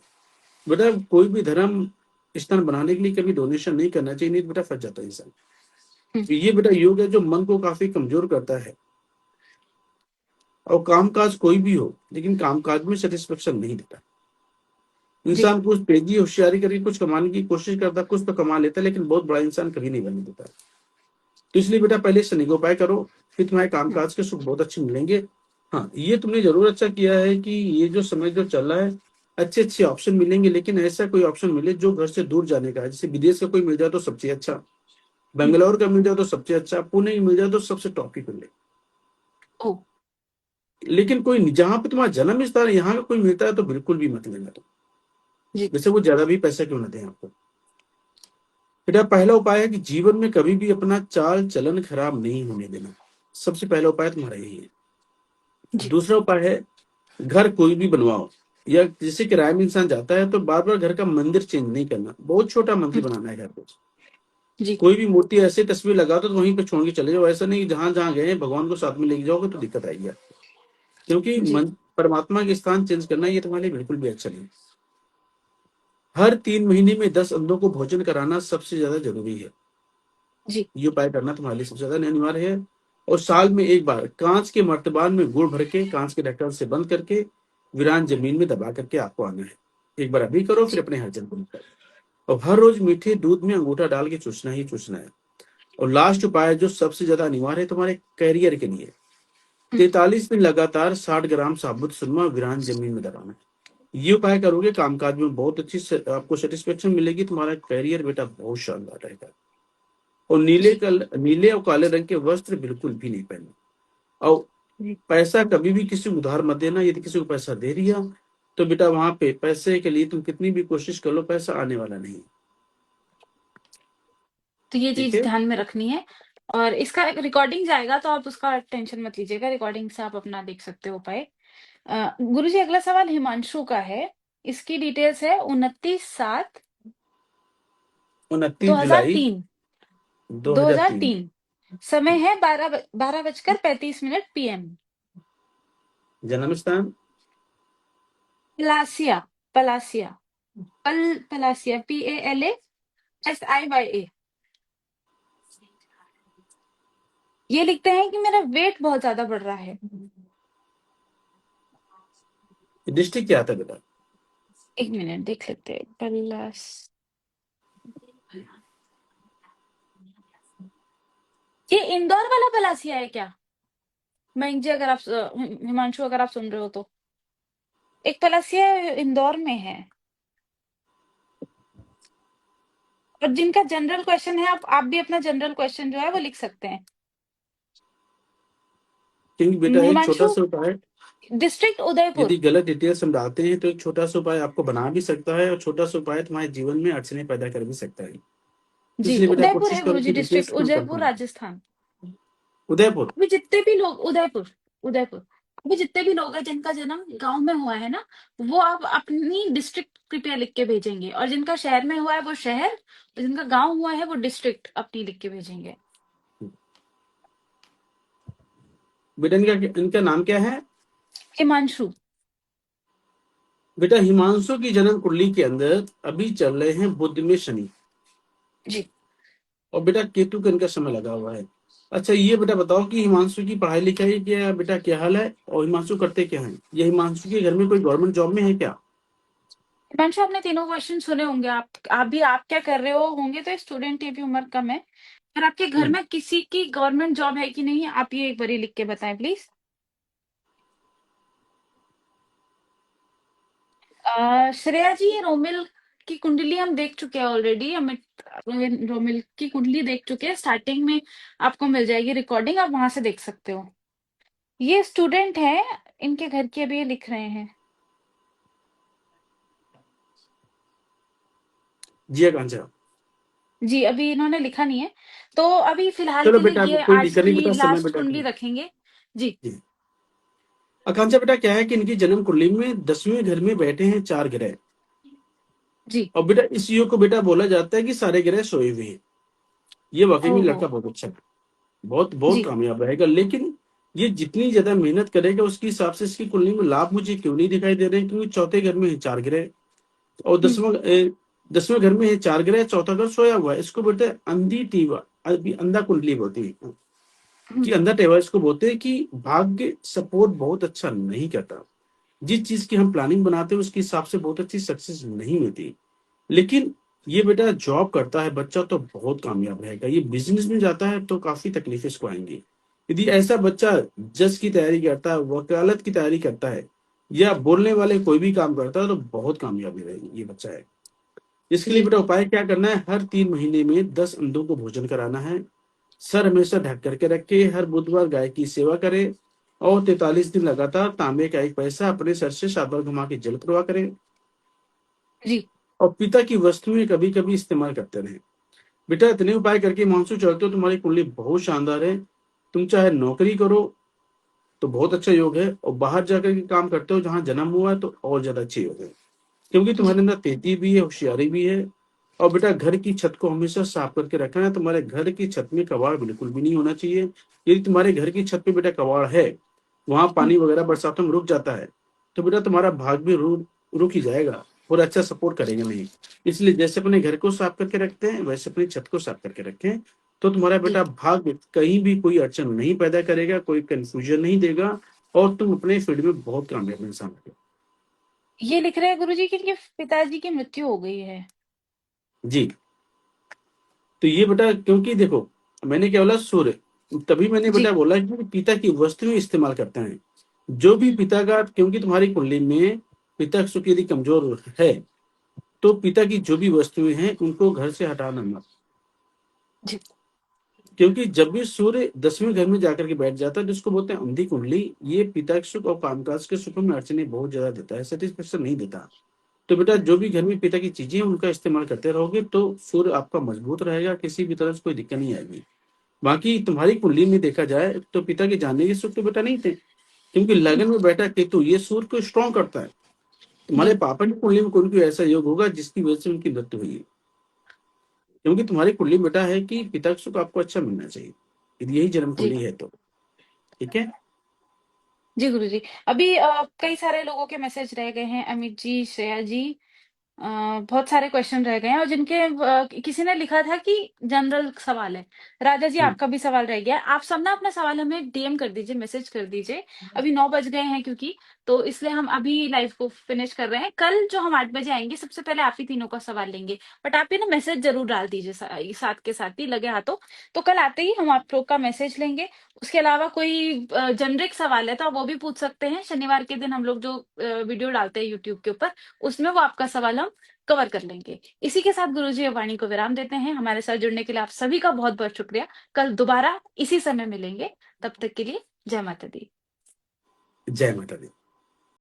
बेटा कोई भी धर्म स्थान बनाने के लिए कभी डोनेशन नहीं करना चाहिए, नहीं तो बेटा फंस जाता है इंसान। हम्म। तो ये बेटा योग है जो मन को काफी कमजोर करता है। और कामकाज कोई भी हो, लेकिन कामकाज में सेटिस्फेक्शन नहीं देता। जी इंसान कुछ तेजी होशियारी करके कुछ कमाने की कोशिश करता, कुछ तो कमा लेता, लेकिन बहुत बड़ा इंसान कभी नहीं बनने देता। तो इसलिए बेटा पहले शनि को उपाय करो, फिर तुम्हारे हम्म। कामकाज के सुख बहुत अच्छे मिलेंगे। हाँ, ये तुमने जरूर अच्छा किया है कि ये जो समय जो चल रहा है, अच्छे अच्छे ऑप्शन मिलेंगे, लेकिन ऐसा कोई ऑप्शन मिले जो घर से दूर जाने का है। जैसे विदेश का कोई मिल जाए तो सबसे अच्छा, हम्म। बेंगलोर का मिल जाए तो सबसे अच्छा, पुणे की मिल जाए तो सबसे टॉप की मिले। ओ। लेकिन कोई जहां पे तुम्हारा जन्म स्थान है, यहाँ का कोई मिलता है तो बिल्कुल भी मत लेना तुम, जी वैसे वो ज्यादा भी पैसा क्यों ना दें आपको। बेटा पहला उपाय है कि जीवन में कभी भी अपना चाल चलन खराब नहीं होने देना। सबसे पहला उपाय तुम्हारा यही है। जी दूसरा उपाय है, घर कोई भी बनवाओ, या जैसे किराए में इंसान जाता है तो बार बार घर का मंदिर चेंज नहीं करना, बहुत छोटा मंदिर हम्म। बनाना है घर पे। जी कोई भी मूर्ति ऐसे तस्वीर लगा दो तो वहीं पे छोड़ के चले जाओ। ऐसा नहीं कि जहां जहां गए भगवान को साथ में लेके जाओगे तो दिक्कत आएगी आपको। क्योंकि जी परमात्मा के स्थान चेंज करना ये तुम्हारे लिए बिल्कुल भी अच्छा नहीं। हर 3 महीने में 10 अंधों को भोजन कराना सबसे ज्यादा जरूरी है। जी ये उपाय करना तुम्हारे लिए सबसे ज्यादा अनिवार्य है। और साल में एक बार कांच के मर्तबान में गुड़ भर के कांच के ढक्कन से बंद करके वीरान जमीन में दबा करके आपको आना है। एक बार अभी करो, फिर जी। अपने हरिजन को करो। और हर रोज मीठे दूध में अंगूठा डाल के चूसना ही चूसना है। और लास्ट उपाय जो सबसे ज्यादा अनिवार्य है तुम्हारे करियर के लिए, हम्म। 43 दिन लगातार 60 ग्राम साबुत सुरमा वीरान जमीन में दबाना है। ये उपाय करोगे, कामकाज में बहुत अच्छी आपको सेटिस्फेक्शन मिलेगी, तुम्हारा करियर बेटा बहुत शानदार रहेगा। और जी नीले और काले रंग के वस्त्र बिल्कुल भी नहीं पहनना। और जी। पैसा कभी भी किसी को उधार मत देना। यदि किसी को पैसा दे दिया तो बेटा वहां पे पैसे के लिए तुम कितनी भी कोशिश कर लो, पैसा आने वाला नहीं। तो ये ठीक चीज है। ध्यान में रखनी है। और इसका रिकॉर्डिंग जाएगा तो आप उसका टेंशन मत लीजिएगा, रिकॉर्डिंग से आप अपना देख सकते हो उपाय। गुरुजी अगला सवाल हिमांशु का है। इसकी डिटेल्स है 29/7 29 जुलाई 2003। 2003। 2003। समय है 12:35 PM। जन्म स्थान? पलासिया। पलासिया। पलासिया PALASIYA। ये लिखते हैं कि मेरा वेट बहुत ज्यादा बढ़ रहा है। डिस्ट्रिक्ट क्या था बेटा? एक मिनट देख लेते हैं। पलास ये इंदौर वाला पलासिया है क्या? मयंक जी, अगर आप हिमांशु अगर आप सुन रहे हो तो एक पलासिया इंदौर में है। और जिनका जनरल क्वेश्चन है, आप भी अपना जनरल क्वेश्चन जो है वो लिख सकते हैं। क्योंकि बेटा एक छोटा हिमांशु, सा उपाय, डिस्ट्रिक्ट उदयपुर। यदि गलत डिटेल्स हम डालते हैं तो एक छोटा सा उपाय आपको बना भी सकता है, और छोटा सा उपाय तुम्हारे जीवन में अड़चने पैदा कर भी सकता है। जी, इसलिए बेटा उदयपुर कोशिश है करो गुरुजी, कि डिटेल्स डिस्ट्रिक्ट कम उदयपुर, करना। राजस्थान। उदयपुर। अभी जितने भी लोग, उदयपुर, उदयपुर, अभी जितने भी लोग हैं जिनका जन्म गांव में हुआ है ना, वो आप अपनी डिस्ट्रिक्ट कृपया लिख के भेजेंगे, और जिनका शहर में हुआ है वो शहर, और जिनका गांव हुआ है वो डिस्ट्रिक्ट अपनी लिख के भेजेंगे। बेटा इनका नाम क्या है? हिमांशु। बेटा हिमांशु की जन्म कुंडली के अंदर अभी चल रहे हैं बुध में शनि, जी। और बेटा केतु का इनका समय लगा हुआ है। अच्छा ये बेटा बताओ कि हिमांशु की पढ़ाई लिखाई क्या बेटा, क्या हाल है, और हिमांशु करते क्या है? ये हिमांशु के घर में कोई गवर्नमेंट जॉब में है क्या? हिमांशु, आपने तीनों क्वेश्चन सुने होंगे। आप भी, आप क्या कर रहे हो होंगे तो स्टूडेंट, ये भी उम्र कम है। और आपके घर हम्म। में किसी की गवर्नमेंट जॉब है कि नहीं, आप ये एक बार लिख के बताएं प्लीज। श्रेया जी, ये रोमिल की कुंडली हम देख चुके हैं ऑलरेडी। अमित रोमिल की कुंडली देख चुके हैं, स्टार्टिंग में आपको मिल जाएगी रिकॉर्डिंग, आप वहां से देख सकते हो। ये स्टूडेंट है, इनके घर की अभी ये लिख रहे हैं। जी आकांक्षा। जी, अभी इन्होंने लिखा नहीं है, तो अभी फिलहाल चलो के लिए बेटा ये कोई आज दिक्कत नहीं की बेटा, समय लास्ट बेटा कुंडली करो। रखेंगे। जी। जी आकांक्षा बेटा क्या है कि इनकी जन्म कुंडली में 10वें घर में बैठे हैं 4 ग्रह, जी। और बेटा इस योग को बेटा बोला जाता है कि सारे ग्रह सोए हुए हैं। ये वाकई में ओहो। लड़का बहुत अच्छा है, बहुत बहुत जी। कामयाब रहेगा, लेकिन ये जितनी ज्यादा मेहनत करेगा उसके हिसाब से इसकी कुंडली में लाभ मुझे क्यों नहीं दिखाई दे रहे हैं? क्योंकि चौथे घर में है 4 ग्रह, और हम्म। 10वें घर में है 4 ग्रह, चौथा घर सोया हुआ है। इसको बोलते हैं अंधी टीवा, अभी अंधा कुंडली बोलती है कि हम्म। अंधा टेवा इसको बोलते हैं कि भाग्य सपोर्ट बहुत अच्छा नहीं करता। जिस चीज की हम प्लानिंग बनाते हैं उसके हिसाब से बहुत अच्छी सक्सेस नहीं मिलती। लेकिन ये बेटा जॉब करता है बच्चा तो बहुत कामयाब रहेगा, ये बिजनेस में जाता है तो काफी तकलीफें इसको आएंगी। यदि ऐसा बच्चा जज की तैयारी करता है, वकालत की तैयारी करता है, या बोलने वाले कोई भी काम करता है तो बहुत कामयाबी रहेगी ये बच्चा है। इसके लिए जी। बेटा उपाय क्या करना है, हर 3 महीने में 10 अंडों को भोजन कराना है, सर हमेशा ढक करके रखे, हर बुधवार गाय की सेवा करे, और 43 दिन लगातार तांबे का एक पैसा अपने सर से 7 बार घुमा के जल प्रवाह करें, जी। और पिता की वस्तुएं कभी कभी इस्तेमाल करते रहे। बेटा इतने उपाय करके मानसू चलते हो, तुम्हारी कुंडली बहुत शानदार है। तुम चाहे नौकरी करो तो बहुत अच्छा योग है, और बाहर जाकर के काम करते हो जहां जन्म हुआ है तो और ज्यादा अच्छे योग है, क्योंकि तुम्हारे जी। अंदर तेजी भी है, होशियारी भी है। और बेटा घर की छत को हमेशा साफ करके रखना है, तुम्हारे घर की छत में कबाड़ बिल्कुल भी नहीं होना चाहिए। यदि तुम्हारे घर की छत पे बेटा कबाड़ है, वहां हम्म। पानी वगैरह बरसातों में रुक जाता है, तो बेटा तुम्हारा भाग भी रुक ही जाएगा, और अच्छा सपोर्ट करेगा नहीं। इसलिए जैसे अपने घर को साफ करके रखते हैं वैसे अपनी छत को साफ करके रखें, तो तुम्हारा जी। बेटा भाग कहीं भी कोई अड़चन नहीं पैदा करेगा, कोई कंफ्यूजन नहीं देगा, और तुम अपने फील्ड में बहुत कामयाब इंसान हो। ये लिख रहे हैं गुरुजी कि इनके पिताजी की मृत्यु हो गई है। जी। तो ये बेटा क्योंकि देखो, मैंने क्या बोला, सूर्य, तभी मैंने जी। बेटा बोला कि पिता की वस्तुएं इस्तेमाल करते हैं। जो भी पिता का, क्योंकि तुम्हारी कुंडली में पिता सुख यदि कमजोर है, तो पिता की जो भी वस्तुएं हैं उनको घर से हटाना मत। जी। क्योंकि जब भी सूर्य 10वें घर में जाकर के बैठ जाता है, जिसको बोलते हैं अंधी कुंडली, ये पिता के सुख और कामकाज के सुख में अड़चने बहुत ज्यादा देता है, सेटिस्फेक्शन नहीं देता। तो बेटा जो भी घर में पिता की चीजें हैं उनका इस्तेमाल करते रहोगे तो सूर्य आपका मजबूत रहेगा, किसी भी तरह से कोई दिक्कत नहीं आएगी। बाकी तुम्हारी कुंडली में देखा जाए तो पिता के जाने के सुख तो बेटा नहीं थे, क्योंकि लगन में बैठा केतु ये सूर्य को स्ट्रॉन्ग करता है। तुम्हारे जी। पापा की कुंडली में कोई कोई ऐसा योग होगा जिसकी वजह से उनकी मृत्यु हुई है, क्योंकि तुम्हारी कुंडली में बेटा है कि पिता का सुख आपको अच्छा मिलना चाहिए, यदि यही जन्म जी। कुंडली है तो। ठीक है। जी गुरुजी। अभी कई सारे लोगों के मैसेज रह गए हैं, अमित जी, श्रेया जी, अ, बहुत सारे क्वेश्चन रह गए हैं, और जिनके किसी ने लिखा था कि जनरल सवाल है। राजा जी, हम्म। आपका भी सवाल रह गया है। आप सब ना अपना सवाल हमें डीएम कर दीजिए, मैसेज कर दीजिए। अभी 9 बज गए हैं क्योंकि, तो इसलिए हम अभी लाइव को फिनिश कर रहे हैं। कल जो हम 8 बजे आएंगे, सबसे पहले आप ही तीनों का सवाल लेंगे। बट आप ये ना मैसेज जरूर डाल दीजिए साथ के साथ ही, लगे हाथों। तो कल आते ही हम आप लोग का मैसेज लेंगे। उसके अलावा कोई जेनरिक सवाल है तो आप वो भी पूछ सकते हैं। शनिवार के दिन हम लोग जो वीडियो डालते हैं यूट्यूब के ऊपर, उसमें वो आपका सवाल हम कवर कर लेंगे। इसी के साथ गुरुजी अब वाणी को विराम देते हैं। हमारे साथ जुड़ने के लिए आप सभी का बहुत बहुत शुक्रिया। कल दोबारा इसी समय मिलेंगे। तब तक के लिए जय माता दी। जय माता दी।